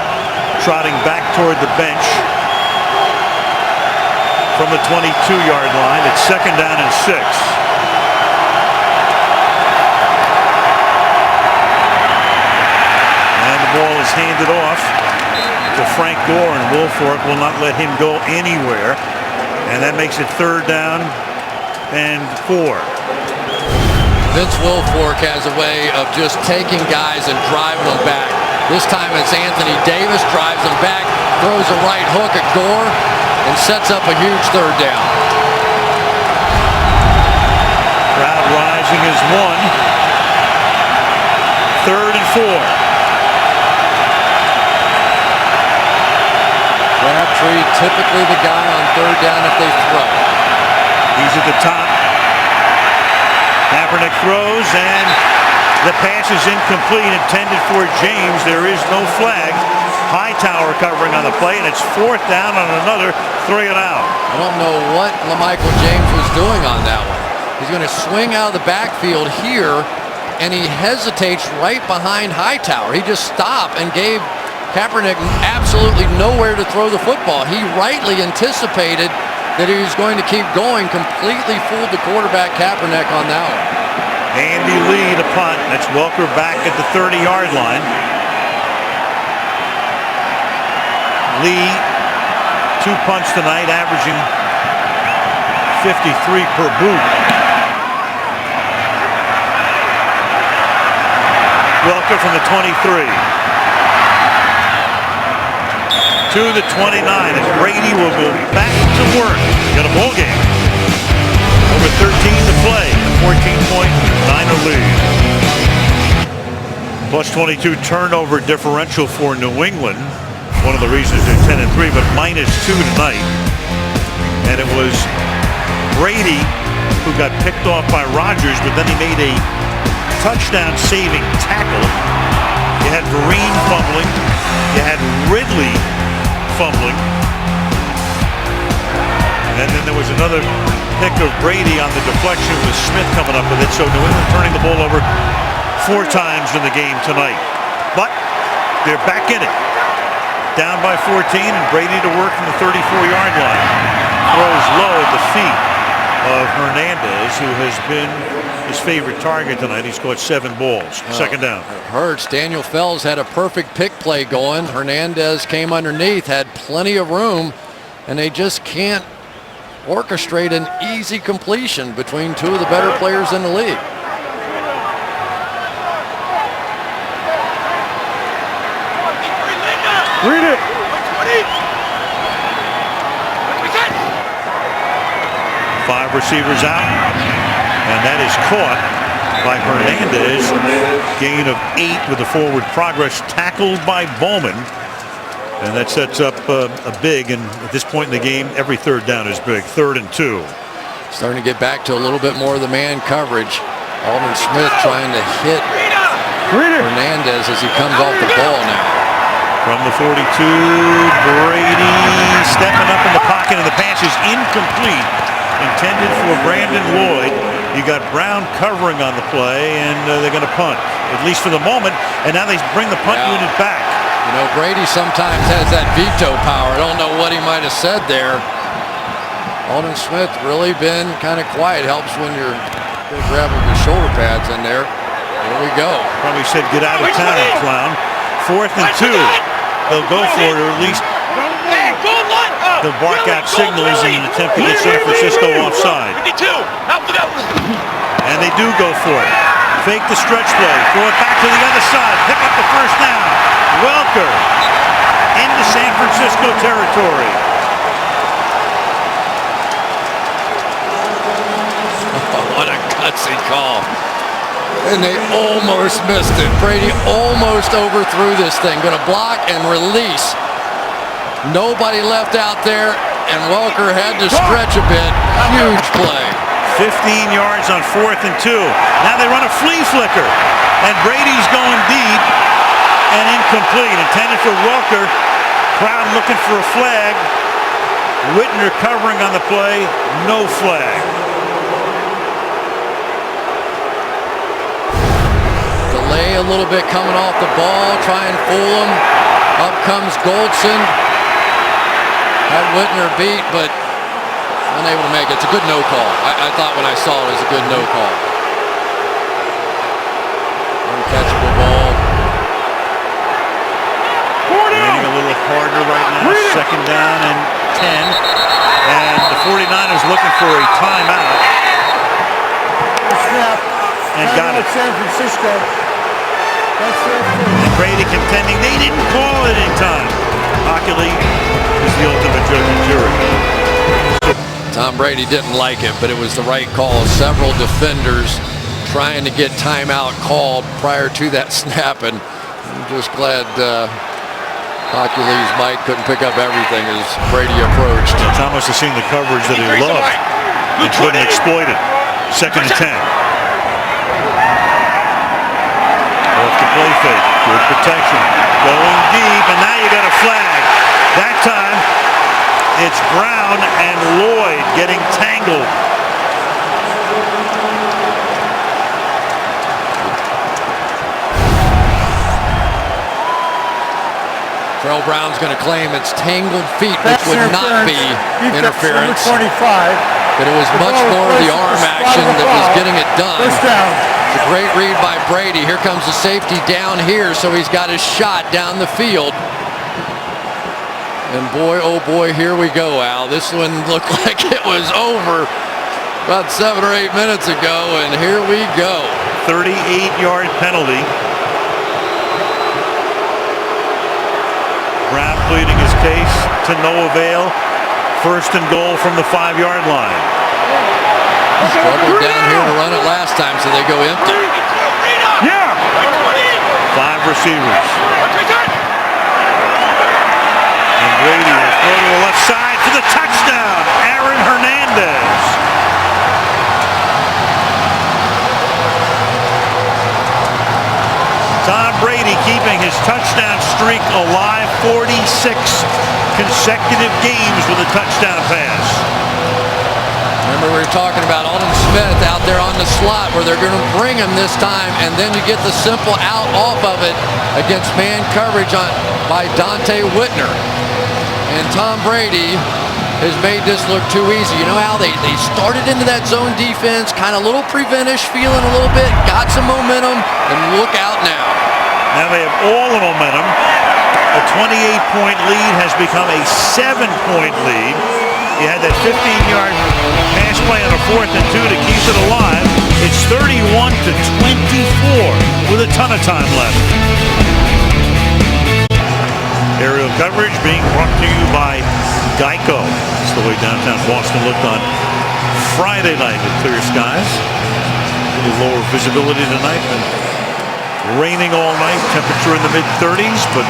trotting back toward the bench from the 22-yard line. It's 2nd down and 6. And the ball is handed off to Frank Gore, and Wilfork will not let him go anywhere. And that makes it 3rd down and 4. Vince Wilfork has a way of just taking guys and driving them back. This time it's Anthony Davis, drives them back, throws a right hook at Gore, and sets up a huge 3rd down. Crowd rising as 1. 3rd and 4. Crabtree, typically the guy on 3rd down if they throw. He's at the top. Kaepernick throws, and the pass is incomplete, intended for James. There is no flag. Hightower covering on the play, and it's 4th down on another 3 and out. I don't know what Michael James was doing on that one. He's going to swing out of the backfield here, and he hesitates right behind Hightower. He just stopped and gave Kaepernick absolutely nowhere to throw the football. He rightly anticipated that he was going to keep going, completely fooled the quarterback Kaepernick on that one. Andy Lee to punt. That's Welker back at the 30-yard line. Lee, 2 punts tonight, averaging 53 per boot. Welker from the 23. To the 29, and Brady will go back to work. Got a ball game. Over 13 to play. A 14-point Niner lead. Plus 22 turnover differential for New England. One of the reasons they're 10-3, but -2 tonight. And it was Brady who got picked off by Rodgers, but then he made a touchdown-saving tackle. You had Vereen fumbling. You had Ridley fumbling. And then there was another pick of Brady on the deflection with Smith coming up with it. So New England turning the ball over 4 times in the game tonight. But they're back in it. Down by 14, and Brady to work from the 34-yard line. Throws low at the feet of Hernandez, who has been his favorite target tonight. He's caught 7 balls. Second down. It hurts. Daniel Fells had a perfect pick play going. Hernandez came underneath, had plenty of room, and they just can't orchestrate an easy completion between 2 of the better players in the league. Read it. 5 receivers out, and that is caught by Hernandez. Gain of 8 with the forward progress, tackled by Bowman, and that sets up a big. And at this point in the game, every third down is big. 3rd and 2. Starting to get back to a little bit more of the man coverage. Aldon Smith trying to hit Hernandez as he comes off the ball now. From the 42, Brady stepping up in the pocket, and the pass is incomplete. Intended for Brandon Lloyd. You got Brown covering on the play, and they're going to punt, at least for the moment. And now they bring the punt unit back. You know, Brady sometimes has that veto power. I don't know what he might have said there. Aldon Smith really been kind of quiet. Helps when you're grabbing your shoulder pads in there. Here we go. Probably said, get out of town, clown. 4th and 2. They'll go for it, or at least they'll bark out signals in an attempt to get San Francisco offside. And they do go for it. Fake the stretch play. Throw it back to the other side. Pick up the first down. Welker into San Francisco territory. What a gutsy call. And they almost missed it. Brady almost overthrew this thing. Going to block and release. Nobody left out there, and Welker had to stretch a bit. Huge play. 15 yards on 4th and 2. Now they run a flea flicker, and Brady's going deep and incomplete. Intended for Welker. Crowd looking for a flag. Whitner covering on the play. No flag. Delay a little bit coming off the ball. Try and fool him. Up comes Goldson. Had Whitner beat, but unable to make it. It's a good no call. I thought when I saw it, it was a good no call. Uncatchable ball. Getting a little harder right now. 2nd down and 10. And the 49ers looking for a timeout. Snap. And got it. San Francisco. That's their first. And Brady contending they didn't call it in time. Hockey is the ultimate judge and jury. Tom Brady didn't like it, but it was the right call. Several defenders trying to get timeout called prior to that snap, and I'm just glad Hercules Mike couldn't pick up everything as Brady approached. Thomas has seen the coverage that he loved and couldn't exploit it. 2nd and 10. Off the play fake. Good protection. Going deep, and now you got a flag. That time, it's Brown and Lloyd getting tangled. Terrell Brown's going to claim it's tangled feet, which would not be interference. Number 25. But it was much more the arm action that was getting it done. First down. It's a great read by Brady. Here comes the safety down here, so he's got his shot down the field. And boy, oh boy, here we go, Al. This one looked like it was over about 7 or 8 minutes ago, and here we go. 38-yard penalty. Brown pleading his case to no avail. First and goal from the 5-yard line. Struggled down here to run it last time, so they go empty. Yeah. 5 receivers. And Brady will throw to the left side for the touchdown. Aaron Hernandez. Tom Brady keeping his touchdown streak alive. 46 consecutive games with a touchdown pass. Remember, we were talking about Alden Smith out there on the slot where they're going to bring him this time, and then you get the simple out off of it against man coverage by Dante Whitner. And Tom Brady has made this look too easy. You know how they started into that zone defense, kind of a little preventish feeling a little bit, got some momentum, and look out now. Now they have all the momentum. A 28-point lead has become a 7-point lead. You had that 15-yard pass play on a 4th and 2 to keep it alive. It's 31-24 with a ton of time left. Aerial coverage being brought to you by Geico. That's the way downtown Boston looked on Friday night with clear skies. A little lower visibility tonight and raining all night. Temperature in the mid-30s, but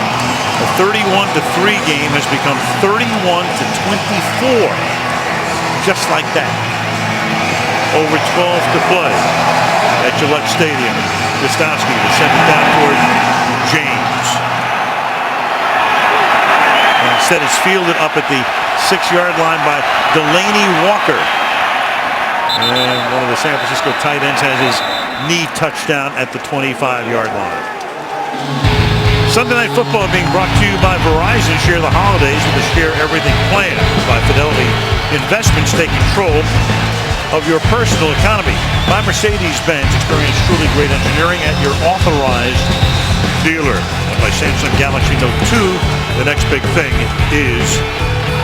a 31-3 game has become 31-24. Just like that. Over 12 to play at Gillette Stadium. Gostowski to send it down toward James. And instead it's fielded up at the 6-yard line by Delaney Walker. And one of the San Francisco tight ends has his knee touchdown at the 25-yard line. Sunday Night Football being brought to you by Verizon. Share the holidays with the Share Everything plan. By Fidelity Investments, take control of your personal economy. By Mercedes-Benz, experience truly great engineering at your authorized dealer. And by Samsung Galaxy Note 2, the next big thing is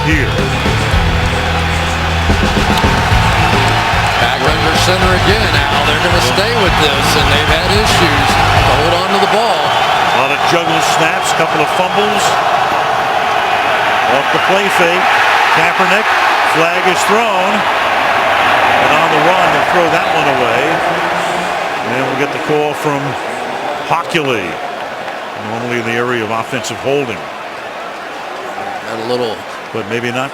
here. Back under center again. Now they're going to stay with this, and they've had issues to hold on to the ball. A lot of juggle snaps, couple of fumbles. Off the play fake. Kaepernick, flag is thrown. And on the run, they'll throw that one away. And we'll get the call from Hockley. Normally in the area of offensive holding. Got a little, but maybe not.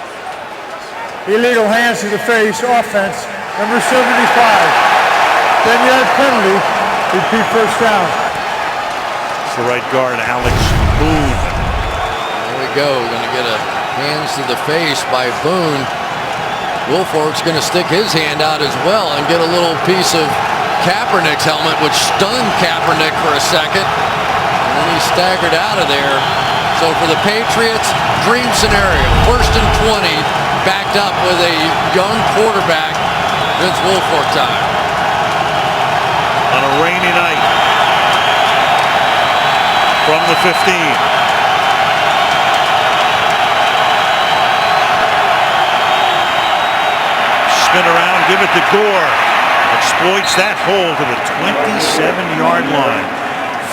Illegal hands to the face, offense, number 75. 10-yard penalty, repeat first down. It's the right guard, Alex Boone. There we go. Going to get a hands to the face by Boone. Wilfork's going to stick his hand out as well and get a little piece of Kaepernick's helmet, which stunned Kaepernick for a second. And then he staggered out of there. So for the Patriots, dream scenario. 1st and 20, backed up with a young quarterback. Vince Wilfork time. On a rainy night. From the 15. Spin around, give it to Gore. Exploits that hole to the 27-yard line.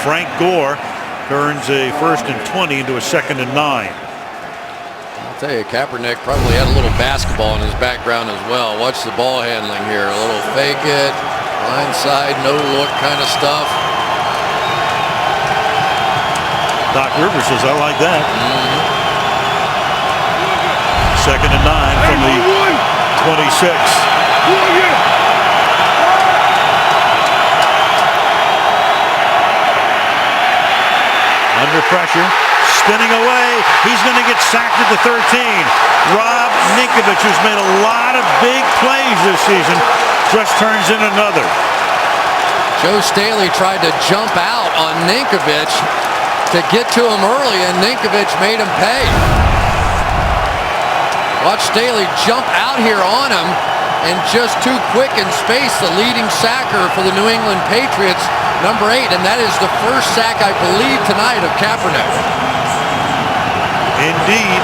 Frank Gore turns a 1st and 20 into a 2nd and 9. I'll tell you, Kaepernick probably had a little basketball in his background as well. Watch the ball handling here. A little fake it, blindside, no look kind of stuff. Doc Rivers says, I like that. 2nd and 9 from the 26. Under pressure, spinning away. He's going to get sacked at the 13. Rob Ninkovich, who's made a lot of big plays this season, just turns in another. Joe Staley tried to jump out on Ninkovich to get to him early, and Ninkovich made him pay. Watch Staley jump out here on him, and just too quick in space, the leading sacker for the New England Patriots, number 8, and that is the first sack, I believe, tonight of Kaepernick. Indeed.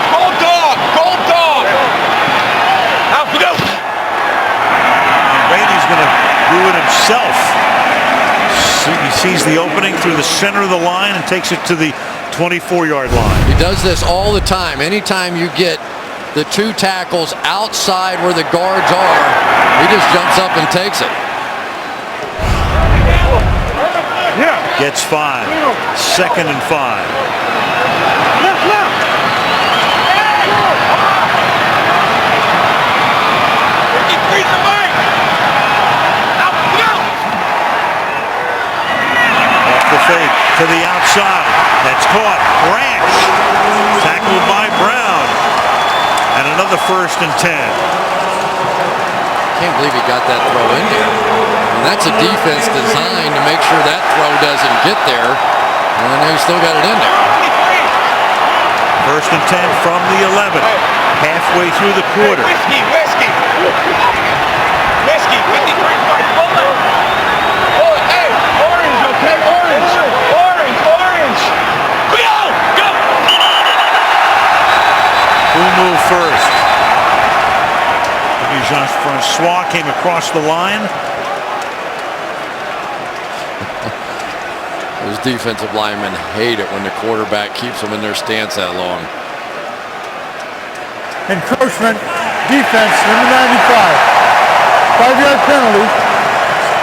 going to do it himself. He sees the opening through the center of the line and takes it to the 24-yard line. He does this all the time. Anytime you get the two tackles outside where the guards are, he just jumps up and takes it. Gets 5. 2nd and 5. Off the fake to the outside. That's caught. Branch. Tackled by Brown. And another 1st and 10. Can't believe he got that throw in there. And that's a defense designed to make sure that throw doesn't get there. And they still got it in there. 1st and 10 from the 11. Halfway through the quarter. Whiskey. 53. Oh, hey, orange, okay? Orange. Go! Who moved first? Jean-Francois came across the line. Those defensive linemen hate it when the quarterback keeps them in their stance that long. Encroachment, defense, number 95. 5-yard penalty.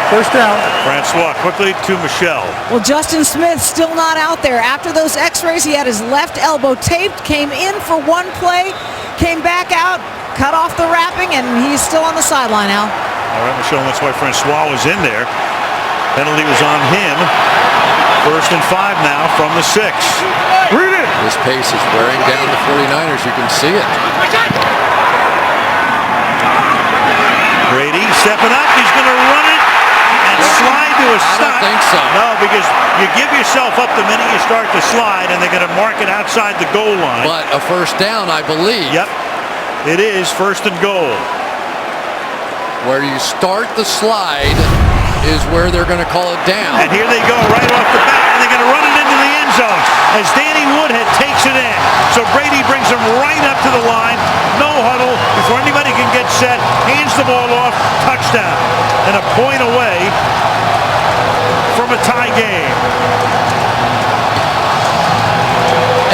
1st down. Francois quickly to Michelle. Well, Justin Smith still not out there. After those x-rays, he had his left elbow taped, came in for one play, came back out, cut off the wrapping, and he's still on the sideline now. All right, Michelle, that's why Francois was in there. Penalty was on him. 1st and 5 now from the 6. Read it. This pace is wearing down the 49ers. You can see it. Brady stepping up. He's going to run it and slide to a stop. I don't think so. No, because you give yourself up the minute you start to slide, and they're going to mark it outside the goal line. But a 1st down, I believe. Yep. It is 1st and goal. Where you start the slide is where they're going to call it down. And here they go right off the bat, and they're going to run it into the end zone as Danny Woodhead takes it in. So Brady brings him right up to the line. No huddle before anybody can get set. Hands the ball off. Touchdown. And a point away from a tie game.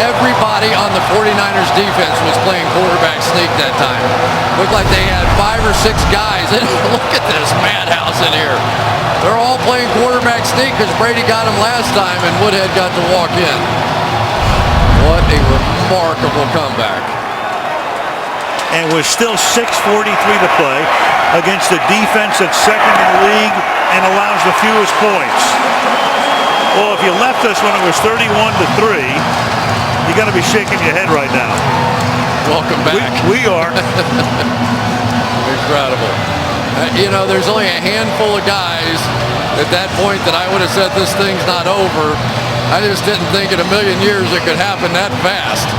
Everybody on the 49ers defense was playing quarterback sneak that time. Looked like they had 5 or 6 guys. And look at this madhouse in here. They're all playing quarterback sneak because Brady got him last time and Woodhead got to walk in. What a remarkable comeback. And with still 6:43 to play against a defense that's 2nd in the league and allows the fewest points. Well, if you left us when it was 31-3, you got to be shaking your head right now. Welcome back. We are. Incredible. You know, there's only a handful of guys at that point that I would have said this thing's not over. I just didn't think in a million years it could happen that fast.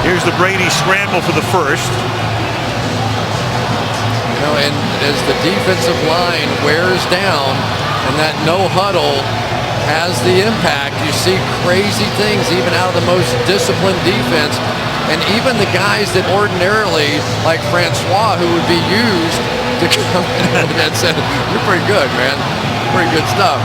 Here's the Brady scramble for the 1st. You know, and as the defensive line wears down and that no huddle has the impact, you see crazy things even out of the most disciplined defense. And even the guys that ordinarily, like Francois, who would be used to come in and said, "You're pretty good, man. Pretty good stuff."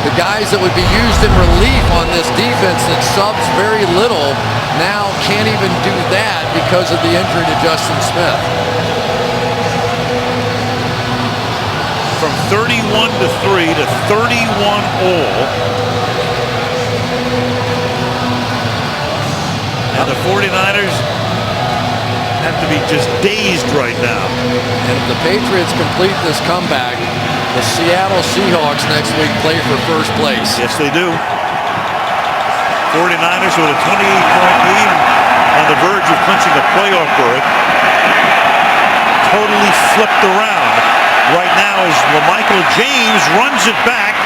The guys that would be used in relief on this defense that subs very little now can't even do that because of the injury to Justin Smith. From 31-3 to 31 all. And the 49ers have to be just dazed right now. And if the Patriots complete this comeback, the Seattle Seahawks next week play for 1st place. Yes, they do. 49ers with a 28-point lead on the verge of clinching a playoff berth. Totally flipped around right now as LaMichael James runs it back,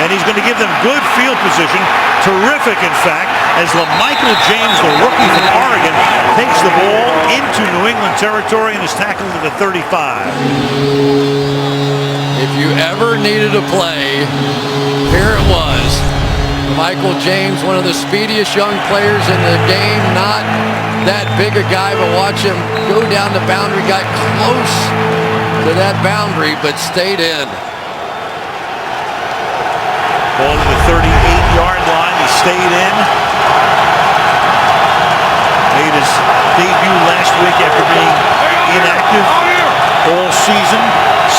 and he's going to give them good field position. Terrific, in fact, as LaMichael James, the rookie from Oregon, takes the ball into New England territory and is tackled at the 35. If you ever needed a play, here it was. Michael James, one of the speediest young players in the game, not that big a guy, but watch him go down the boundary. Got close to that boundary, but stayed in. Ball to the 38-yard line. He stayed in. Made his debut last week after being inactive all season.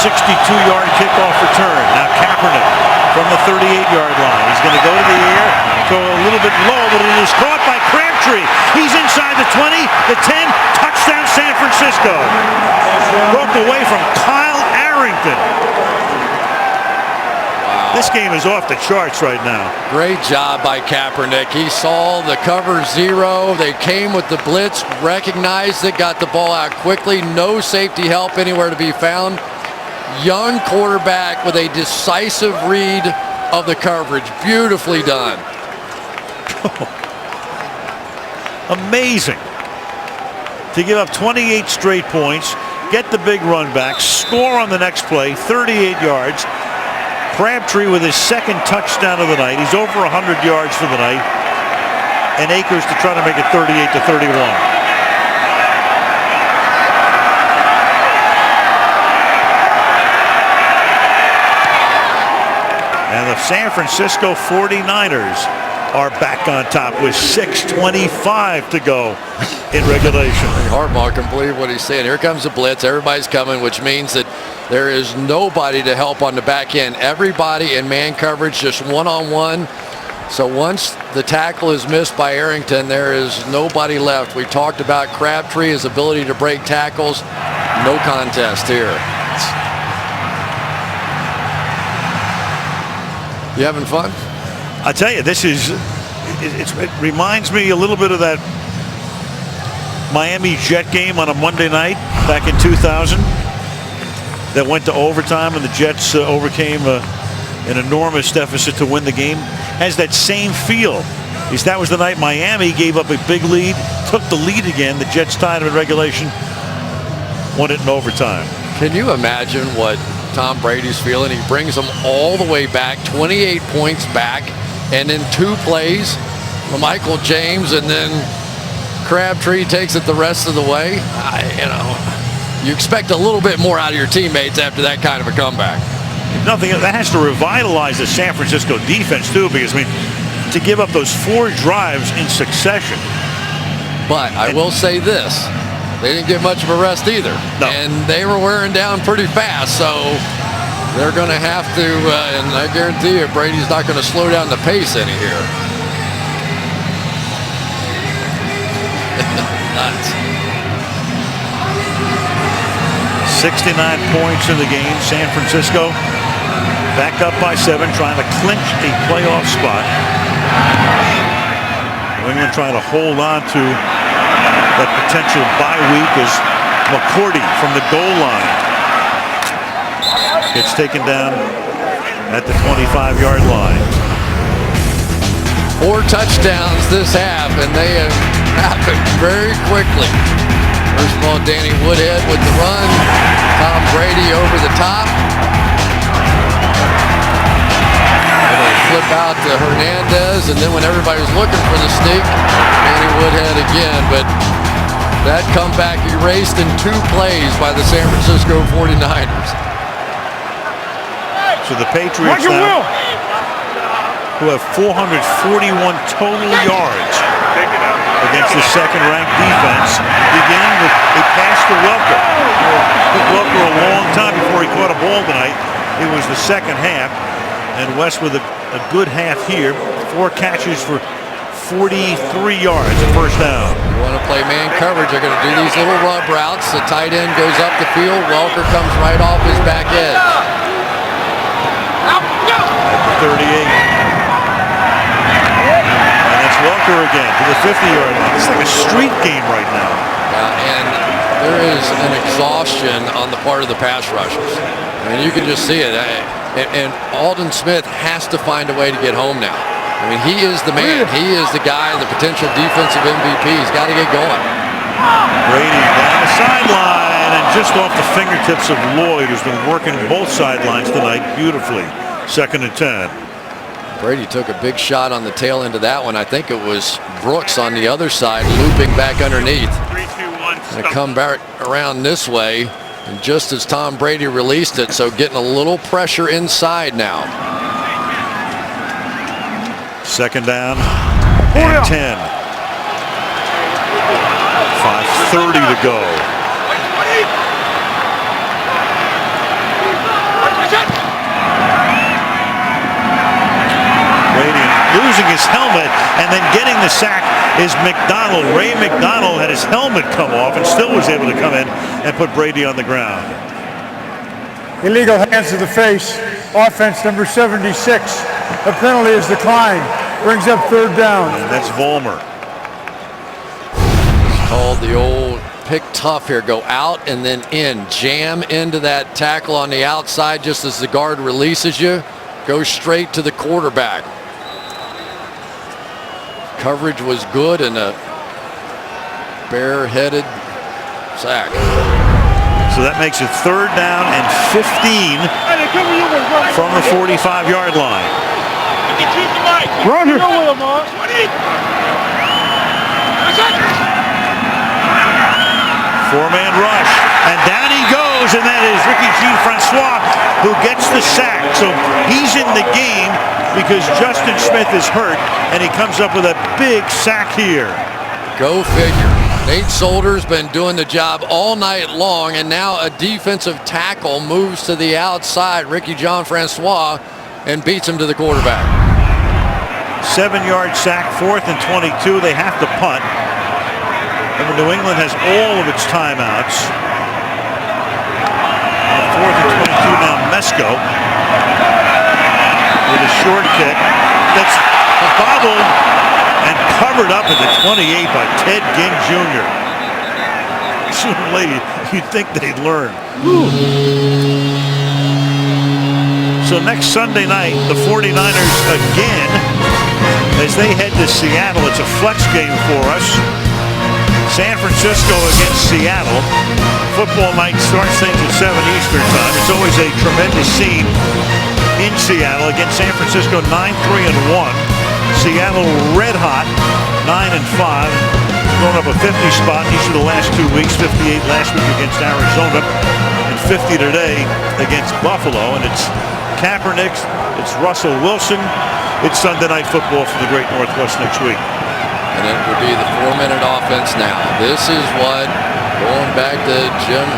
62-yard kickoff return. Now Kaepernick from the 38-yard line. He's going to go to the air, go a little bit low, but it is caught by Crabtree. He's inside the 20, the 10, touchdown San Francisco. Broke away from Kyle Arrington. This game is off the charts right now. Great job by Kaepernick. He saw the cover zero. They came with the blitz, recognized it, got the ball out quickly. No safety help anywhere to be found. Young quarterback with a decisive read of the coverage. Beautifully done. Amazing. To give up 28 straight points, get the big run back, score on the next play, 38 yards. Crabtree with his second touchdown of the night. He's over 100 yards for the night. And Akers to try to make it 38-31. And the San Francisco 49ers are back on top with 6:25 to go in regulation. Harbaugh can believe what he's saying. Here comes the blitz. Everybody's coming, which means that there is nobody to help on the back end. Everybody in man coverage, just one-on-one. So once the tackle is missed by Arrington, there is nobody left. We talked about Crabtree, his ability to break tackles. No contest here. You having fun? I tell you, this is, it reminds me a little bit of that Miami Jet game on a Monday night back in 2000 that went to overtime and the Jets overcame an enormous deficit to win the game. Has that same feel. That was the night Miami gave up a big lead, took the lead again. The Jets tied them in regulation, won it in overtime. Can you imagine what Tom Brady's feeling? He brings them all the way back, 28 points back, and in 2 plays, Michael James and then Crabtree takes it the rest of the way. You expect a little bit more out of your teammates after that kind of a comeback. Nothing that has to revitalize the San Francisco defense too, because I mean, to give up those 4 drives in succession. But I will say this. They didn't get much of a rest either. No. And they were wearing down pretty fast, so they're going to have to, and I guarantee you, Brady's not going to slow down the pace any here. Nuts. 69 points in the game. San Francisco back up by 7, trying to clinch a playoff spot. New England trying to hold on to that potential bye week as McCourty from the goal line gets taken down at the 25-yard line. 4 touchdowns this half, and they have happened very quickly. First of all, Danny Woodhead with the run. Tom Brady over the top. And they flip out to Hernandez, and then when everybody was looking for the sneak, Danny Woodhead again. But that comeback erased in 2 plays by the San Francisco 49ers. So the Patriots now, who have 441 total yards against the second-ranked defense, begin with a pass to Welker. It took Welker a long time before he caught a ball tonight. It was the second half, and West with a good half here. 4 catches for 43 yards, a first down. You want to play man coverage, they're going to do these little rub routes. The tight end goes up the field. Welker comes right off his back edge. At the 38. And it's Welker again to the 50-yard line. It's like a street game right now. And there is an exhaustion on the part of the pass rushers. I mean, you can just see it. And Aldon Smith has to find a way to get home now. I mean, he is the man. He is the guy, the potential defensive MVP. He's got to get going. Brady down the sideline and just off the fingertips of Lloyd, who's been working both sidelines tonight beautifully. 2nd and 10. Brady took a big shot on the tail end of that one. I think it was Brooks on the other side looping back underneath. 3, 2, 1. Gonna come back around this way, and just as Tom Brady released it, so getting a little pressure inside now. Second down and 10. 5:30 to go. Brady losing his helmet and then getting the sack is McDonald. Ray McDonald had his helmet come off and still was able to come in and put Brady on the ground. Illegal hands to the face. Offense number 76. The penalty is declined. Brings up third down. And that's Vollmer. Called the old pick tough here. Go out and then in. Jam into that tackle on the outside just as the guard releases you. Go straight to the quarterback. Coverage was good and a bare-headed sack. So that makes it third down and 15 from the 45-yard line. Roger. Four-man rush, and down he goes, and that is Ricky Jean-Francois who gets the sack. So he's in the game because Justin Smith is hurt, and he comes up with a big sack here. Go figure. Nate Solder's been doing the job all night long, and now a defensive tackle moves to the outside, Ricky Jean-Francois, and beats him to the quarterback. 7-yard sack, 4th and 22. They have to punt. Remember, New England has all of its timeouts. 4th and 22 now, Mesco with a short kick that's bobbled and covered up at the 28 by Ted Ginn Jr. Sooner or later, you'd think they'd learn. So next Sunday night, the 49ers again, as they head to Seattle. It's a flex game for us. San Francisco against Seattle. Football night starts things at 7 Eastern time. It's always a tremendous scene in Seattle against San Francisco, 9-3-1. Seattle red hot, 9-5. Thrown up a 50 spot in each of the last 2 weeks. 58 last week against Arizona, and 50 today against Buffalo. And it's Kaepernick, it's Russell Wilson. It's Sunday Night Football for the Great Northwest next week. And it will be the 4-minute offense now. This is what, going back to Jim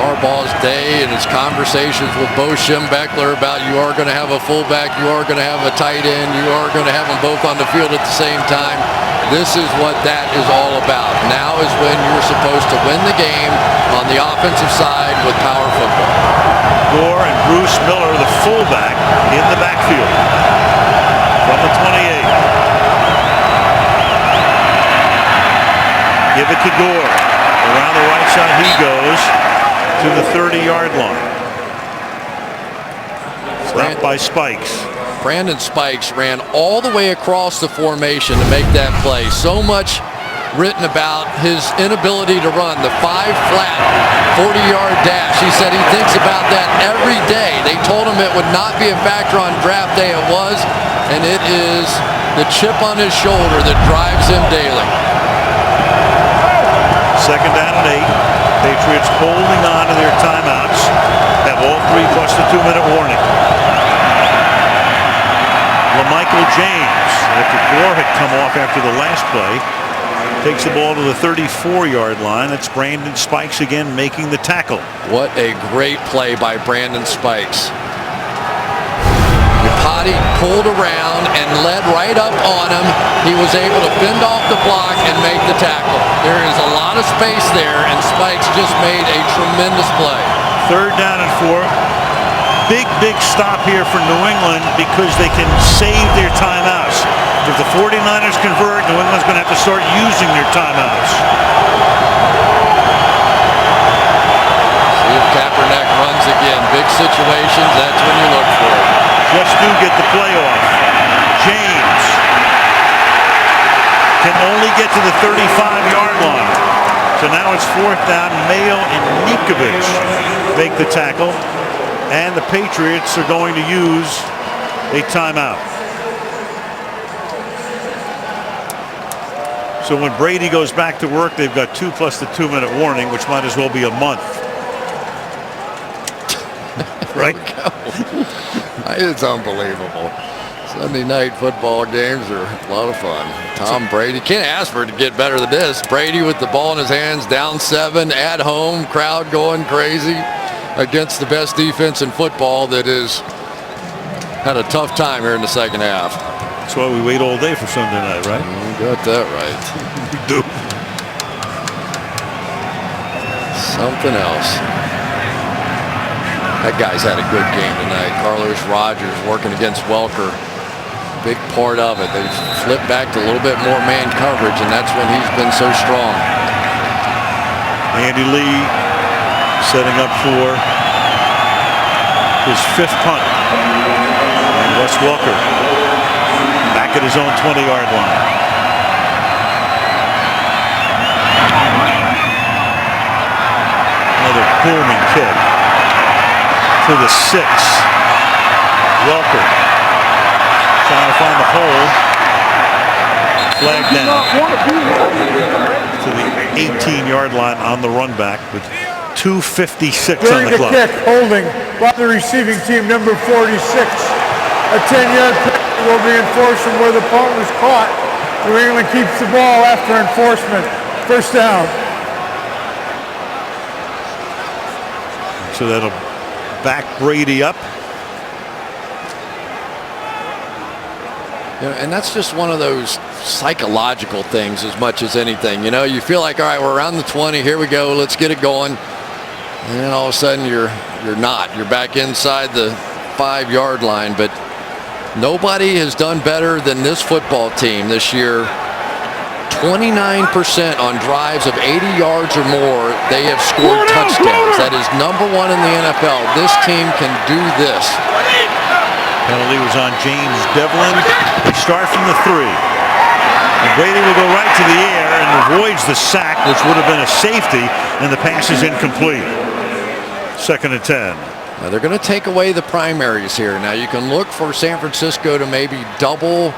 Harbaugh's day and his conversations with Bo Schembechler about you are going to have a fullback, you are going to have a tight end, you are going to have them both on the field at the same time. This is what that is all about. Now is when you're supposed to win the game on the offensive side with power football. Gore and Bruce Miller, the fullback, in the backfield from the 28. Give it to Gore. Around the right side he goes to the 30-yard line. Stopped by Spikes. Brandon Spikes ran all the way across the formation to make that play. So much written about his inability to run. The 5-flat 40-yard dash. He said he thinks about that every day. They told him it would not be a factor on draft day. It was, and it is the chip on his shoulder that drives him daily. Second down and 8. Patriots holding on to their timeouts. Have all 3 plus the 2-minute warning. LaMichael James, after Gore had come off after the last play, takes the ball to the 34-yard line. That's Brandon Spikes again making the tackle. What a great play by Brandon Spikes. Potty pulled around and led right up on him. He was able to fend off the block and make the tackle. There is a lot of space there, and Spikes just made a tremendous play. Third down and 4. Big stop here for New England because they can save their timeouts. If the 49ers convert, New England's going to have to start using their timeouts. See if Kaepernick runs again. Big situations, that's when you look for it. Just do get the play off. James can only get to the 35-yard line. So now it's 4th down. Mayo and Nikovic make the tackle. And the Patriots are going to use a timeout. So when Brady goes back to work, they've got 2 plus the 2-minute warning, which might as well be a month. Right? It's unbelievable. Sunday night football games are a lot of fun. Tom Brady, can't ask for it to get better than this. Brady with the ball in his hands, down 7 at home, crowd going crazy against the best defense in football that has had a tough time here in the second half. That's why we wait all day for Sunday night, right? You got that right. We do. Something else. That guy's had a good game tonight. Carlos Rogers working against Welker. Big part of it. They flipped back to a little bit more man coverage, and that's when he's been so strong. Andy Lee setting up for his 5th punt. And Wes Welker back at his own 20-yard line. Another booming kick to the 6. Welker trying to find the hole. Flag down to the 18-yard line on the run back with 2:56 on During the the clock. kick, holding by the receiving team, number 46. A 10-yard penalty will be enforced from where the punt was caught. New England keeps the ball after enforcement. First down. So that'll back Brady up. And that's just one of those psychological things as much as anything. You know, you feel like, all right, we're around the 20. Here we go. Let's get it going. And then all of a sudden you're not. You're back inside the 5-yard line. But nobody has done better than this football team this year. 29% on drives of 80 yards or more, they have scored touchdowns. That is #1 in the NFL. This team can do this. Penalty was on James Devlin. They start from the 3. And Brady will go right to the air and avoids the sack, which would have been a safety, and the pass is incomplete. 2nd and 10. Now they're going to take away the primaries here. Now you can look for San Francisco to maybe double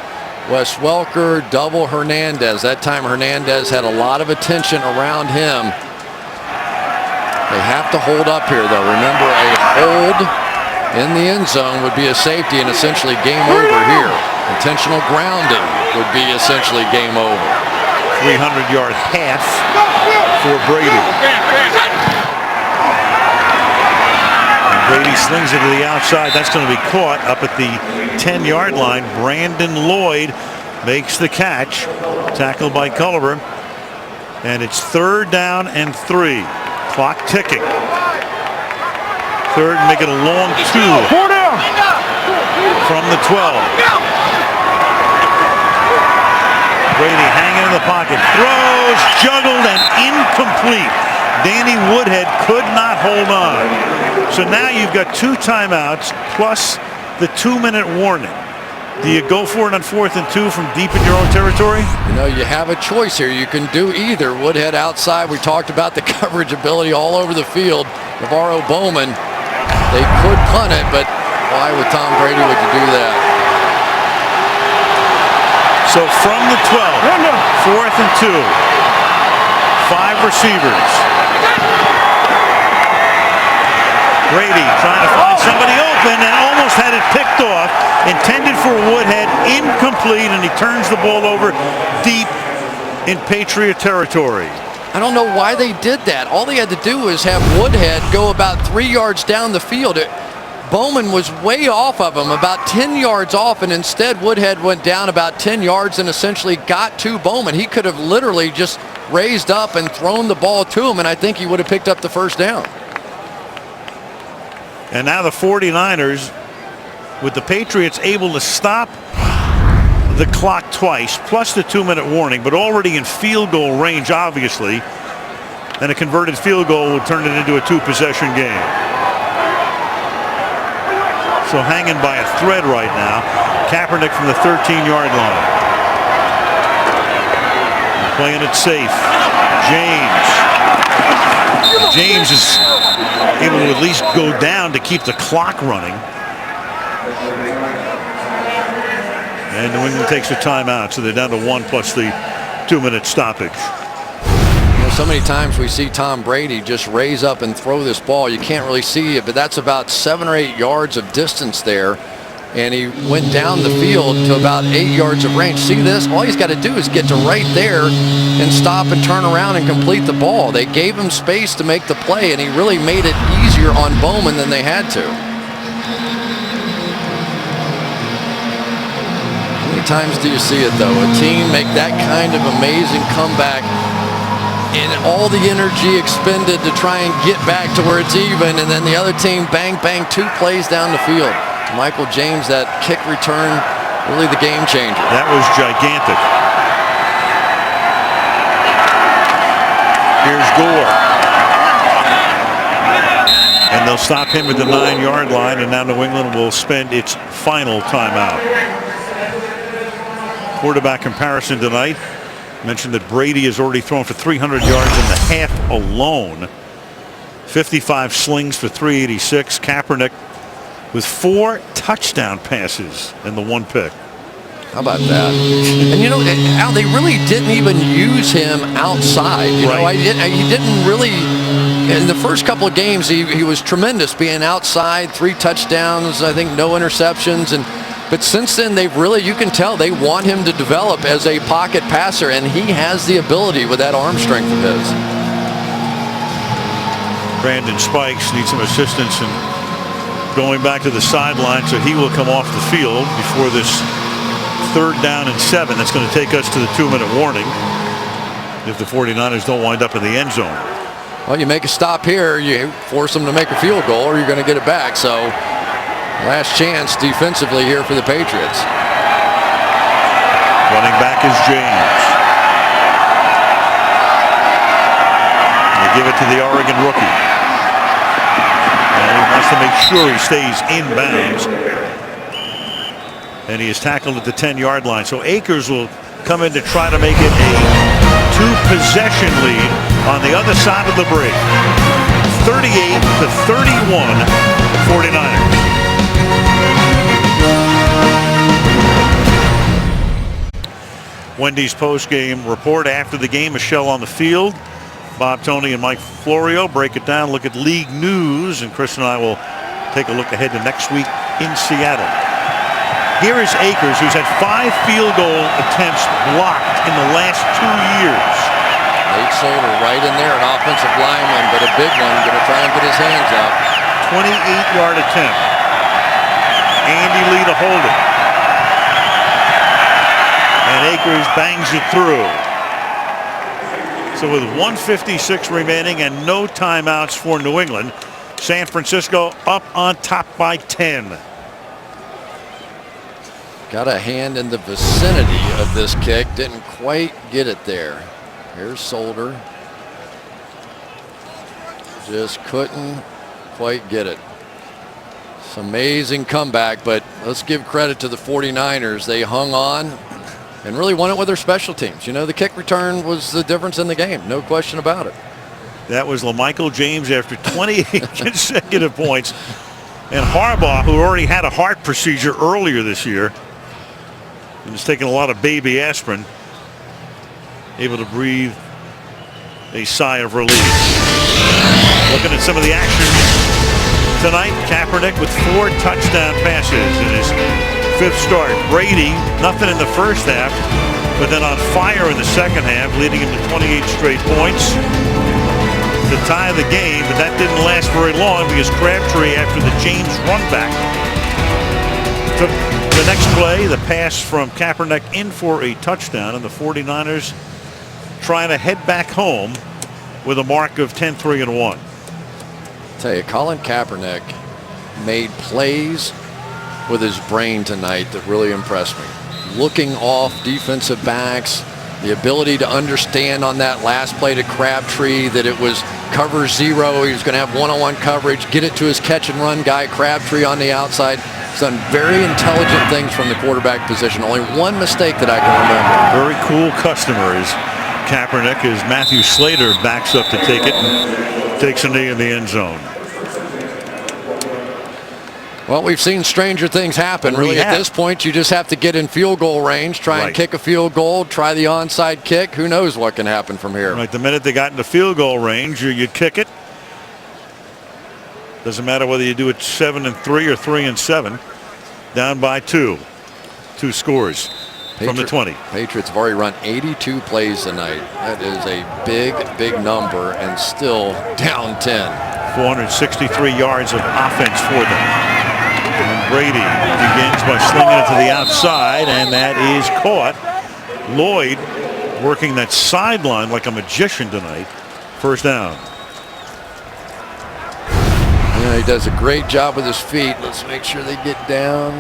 Wes Welker, double Hernandez. That time Hernandez had a lot of attention around him. They have to hold up here, though. Remember, a hold in the end zone would be a safety and essentially game over here. Intentional grounding would be essentially game over. 300-yard pass for Brady. And Brady slings it to the outside. That's going to be caught up at the 10-yard line. Brandon Lloyd makes the catch. Tackled by Culliver. And it's 3rd down and 3. Clock ticking. 3rd, make it a long 2 from the 12. Brady hanging in the pocket, throws, juggled, and incomplete. Danny Woodhead could not hold on. So now you've got 2 timeouts plus the 2-minute warning. Do you go for it on 4th and 2 from deep in your own territory? You know, you have a choice here. You can do either. Woodhead outside. We talked about the coverage ability all over the field. Navarro Bowman. They could punt it, but why with Tom Brady would you do that? So from the 12, 4th and 2, 5 receivers. Brady trying to find somebody open and almost had it picked off. Intended for Woodhead, incomplete, and he turns the ball over deep in Patriot territory. I don't know why they did that. All they had to do was have Woodhead go about 3 yards down the field. Bowman was way off of him, about 10 yards off, and instead Woodhead went down about 10 yards and essentially got to Bowman. He could have literally just raised up and thrown the ball to him, and I think he would have picked up the first down. And now the 49ers, with the Patriots able to stop the clock twice, plus the 2-minute warning, but already in field goal range, obviously, and a converted field goal will turn it into a 2-possession game. So hanging by a thread right now. Kaepernick from the 13-yard line. Playing it safe. James is able to at least go down to keep the clock running. And New England takes a timeout, so they're down to 1 plus the 2-minute stoppage. So many times we see Tom Brady just raise up and throw this ball. You can't really see it, but that's about 7 or 8 yards of distance there. And he went down the field to about 8 yards of range. See this? All he's got to do is get to right there and stop and turn around and complete the ball. They gave him space to make the play, and he really made it easier on Bowman than they had to. How many times do you see it, though? A team make that kind of amazing comeback and all the energy expended to try and get back to where it's even, and then the other team bang, bang, 2 plays down the field. Michael James, that kick return, really the game changer. That was gigantic. Here's Gore. And they'll stop him at the 9-yard line, and now New England will spend its final timeout. Quarterback comparison tonight. Mentioned that Brady has already thrown for 300 yards in the half alone. 55 slings for 386. Kaepernick with 4 touchdown passes and the 1 pick. How about that? And you know, Al, they really didn't even use him outside. You know, he didn't really. In the first couple of games, he was tremendous, being outside, 3 touchdowns, I think no interceptions, but since then they've really, you can tell they want him to develop as a pocket passer, and he has the ability with that arm strength of his. Brandon Spikes needs some assistance in going back to the sideline, so he will come off the field before this 3rd down and 7. That's going to take us to the 2-minute warning if the 49ers don't wind up in the end zone. Well, you make a stop here, you force them to make a field goal, or you're going to get it back. So last chance defensively here for the Patriots. Running back is James. They give it to the Oregon rookie. And he wants to make sure he stays in bounds. And he is tackled at the 10-yard line. So Akers will come in to try to make it a 2-possession lead on the other side of the break. 38-31, 49ers. Wendy's post-game report after the game. Michelle on the field. Bob Toney and Mike Florio break it down, look at league news, and Chris and I will take a look ahead to next week in Seattle. Here is Akers, who's had 5 field goal attempts blocked in the last 2 years. Nate Solder right in there, an offensive lineman, but a big one, going to try and get his hands up. 28-yard attempt. Andy Lee to hold it. And Akers bangs it through. So with 1:56 remaining and no timeouts for New England, San Francisco up on top by 10. Got a hand in the vicinity of this kick, didn't quite get it there. Here's Solder. Just couldn't quite get it. It's an amazing comeback, but let's give credit to the 49ers. They hung on and really won it with their special teams. You know, the kick return was the difference in the game, no question about it. That was LaMichael James after 28 consecutive points. And Harbaugh, who already had a heart procedure earlier this year and is taking a lot of baby aspirin, able to breathe a sigh of relief. Looking at some of the action tonight, Kaepernick with 4 touchdown passes in his 5th start. Brady, nothing in the first half, but then on fire in the second half, leading him to 28 straight points to tie the game, but that didn't last very long because Crabtree, after the James run back, took the next play, the pass from Kaepernick in for a touchdown, and the 49ers trying to head back home with a mark of 10-3-1. Tell you, Colin Kaepernick made plays with his brain tonight that really impressed me. Looking off defensive backs, the ability to understand on that last play to Crabtree that it was cover 0. He was going to have one-on-one coverage, get it to his catch and run guy, Crabtree on the outside. He's done very intelligent things from the quarterback position. Only one mistake that I can remember. Very cool customer is Kaepernick, as Matthew Slater backs up to take it and takes a knee in the end zone. Well, we've seen stranger things happen. We Really, have. at this point, you just have to get in field goal range, try and Right. kick a field goal, try the onside kick. Who knows what can happen from here? Right, the minute they got into field goal range, you kick it. Doesn't matter whether you do it 7-3 or 3-7. Down by 2. 2 scores from the 20. Patriots have already run 82 plays tonight. That is a big, big number, and still down 10. 463 yards of offense for them. And Brady begins by slinging it to the outside, and that is caught. Lloyd working that sideline like a magician tonight. First down. Yeah, he does a great job with his feet. Let's make sure they get down.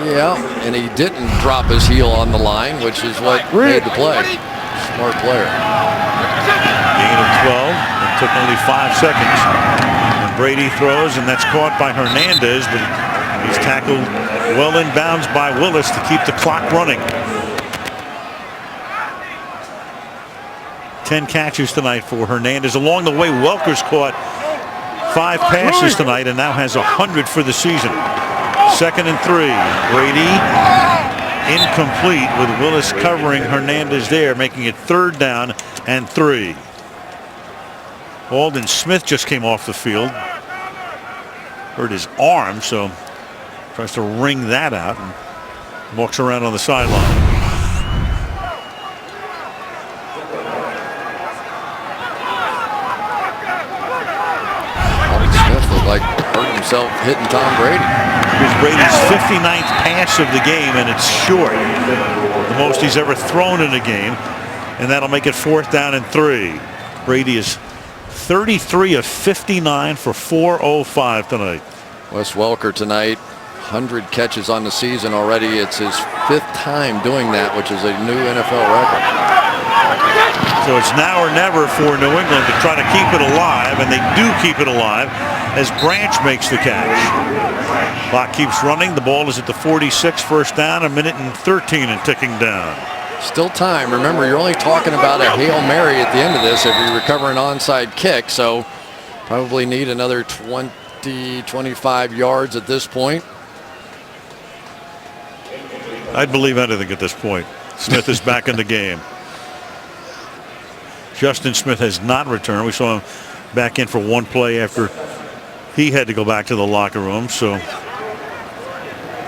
Yeah, and he didn't drop his heel on the line, which is what made the play. Smart player. Gain of 12. It took only 5 seconds. And Brady throws, and that's caught by Hernandez, but he's tackled well in bounds by Willis to keep the clock running. 10 catches tonight for Hernandez. Along the way, Welker's caught 5 passes tonight and now has 100 for the season. 2nd and 3. Brady incomplete with Willis covering Hernandez there, making it 3rd down and 3. Aldon Smith just came off the field. Hurt his arm, so tries to wring that out and walks around on the sideline. Like hurt himself hitting Tom Brady. Here's Brady's 59th pass of the game, and it's short. The most he's ever thrown in a game, and that'll make it 4th down and 3. Brady is 33 of 59 for 405 tonight. Wes Welker tonight, 100 catches on the season already. It's his 5th time doing that, which is a new NFL record. So it's now or never for New England to try to keep it alive, and they do keep it alive as Branch makes the catch. Clock keeps running. The ball is at the 46, first down, 1:13 and ticking down. Still time. Remember, you're only talking about a Hail Mary at the end of this if you recover an onside kick, so probably need another 20, 25 yards at this point. I'd believe anything at this point. Smith is back in the game. Justin Smith has not returned. We saw him back in for one play after he had to go back to the locker room, so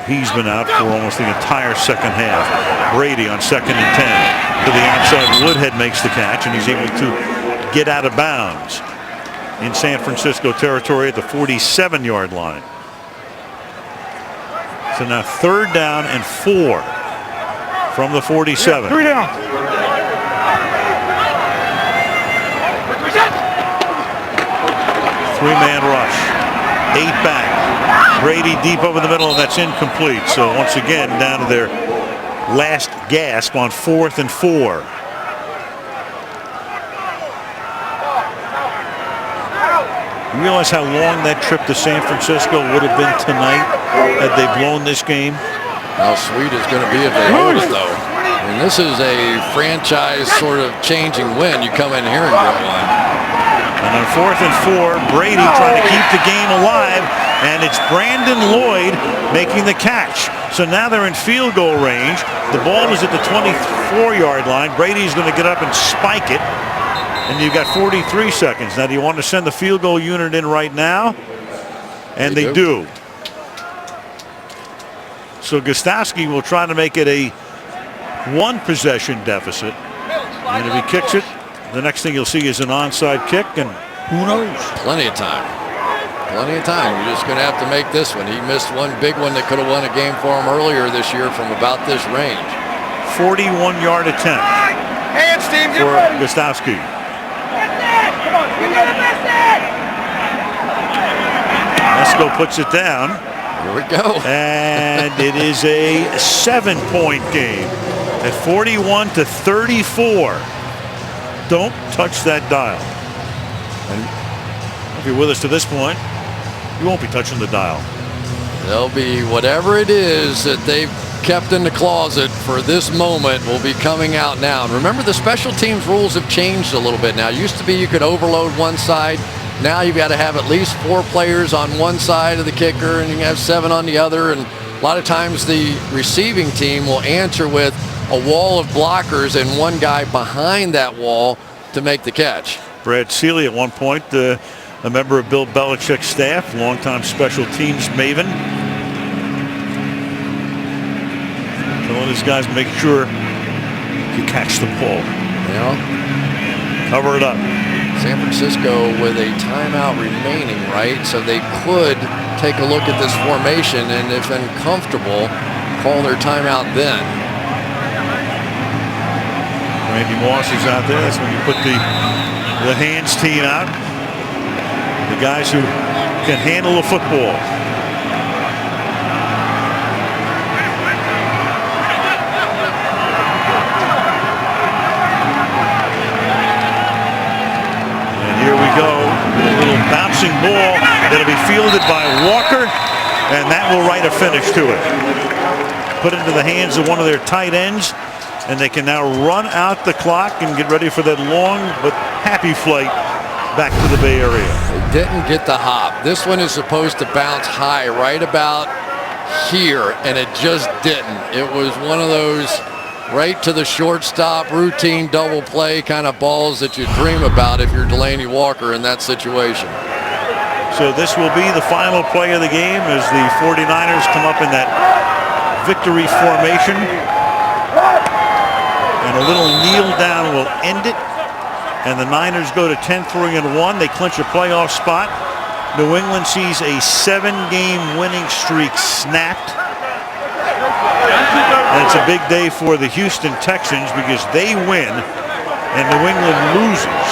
he's been out for almost the entire second half. Brady on 2nd and 10 to the outside. Woodhead makes the catch, and he's able to get out of bounds in San Francisco territory at the 47-yard line. So now 3rd down and 4 from the 47. 3 down. Three-man rush. 8 back. Brady deep over the middle, and that's incomplete. So once again, down to their last gasp on 4th and 4. You realize how long that trip to San Francisco would have been tonight had they blown this game? How sweet it's going to be if they hold it, though. I mean, this is a franchise sort of changing win. You come in here and get one. And on 4th and 4, Brady trying to keep the game alive, and it's Brandon Lloyd making the catch. So now they're in field goal range. The ball is at the 24-yard line. Brady's going to get up and spike it, and you've got 43 seconds. Now, do you want to send the field goal unit in right now? And they do. So Gostowski will try to make it a 1-possession deficit. And if he kicks it, the next thing you'll see is an onside kick, and who knows? Plenty of time. Plenty of time. You're just going to have to make this one. He missed one big one that could have won a game for him earlier this year from about this range. 41-yard attempt for Gostowski. Lesko puts it down. Here we go. And it is a 7-point game at 41-34. Don't touch that dial. And if you're with us to this point, you won't be touching the dial. There'll be whatever it is that they've kept in the closet for this moment will be coming out now. And remember, the special teams rules have changed a little bit now. It used to be you could overload one side. Now you've got to have at least 4 players on one side of the kicker, and you have 7 on the other. And a lot of times the receiving team will answer with a wall of blockers and one guy behind that wall to make the catch. Brad Seeley at one point, a member of Bill Belichick's staff, longtime special teams maven. Telling his guys, make sure you catch the ball. Yeah. Cover it up. San Francisco with a timeout remaining, right? So they could take a look at this formation and, if uncomfortable, call their timeout then. Randy Moss is out there. That's when you put the hands team out. The guys who can handle a football. Here we go, a little bouncing ball that'll be fielded by Walker, and that will write a finish to it. Put into the hands of one of their tight ends, and they can now run out the clock and get ready for that long but happy flight back to the Bay Area. They didn't get the hop. This one is supposed to bounce high right about here, and it just didn't. It was one of those right to the shortstop, routine double play kind of balls that you dream about if you're Delaney Walker in that situation. So this will be the final play of the game as the 49ers come up in that victory formation. And a little kneel down will end it. And the Niners go to 10-3-1. They clinch a playoff spot. New England sees a 7-game winning streak snapped. And it's a big day for the Houston Texans because they win and New England loses,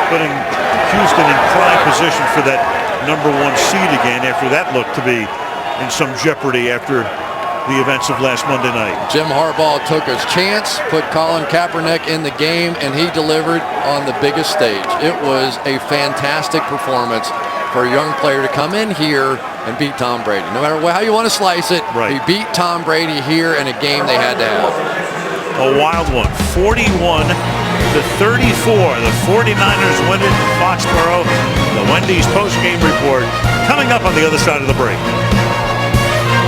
putting Houston in prime position for that #1 seed again after that looked to be in some jeopardy after the events of last Monday night. Jim Harbaugh took his chance, put Colin Kaepernick in the game, and he delivered on the biggest stage. It was a fantastic performance for a young player to come in here and beat Tom Brady. No matter how you want to slice it, right. He beat Tom Brady here in a game they had to have. A wild one, 41-34. The 49ers win it in Foxborough. The Wendy's post-game report coming up on the other side of the break.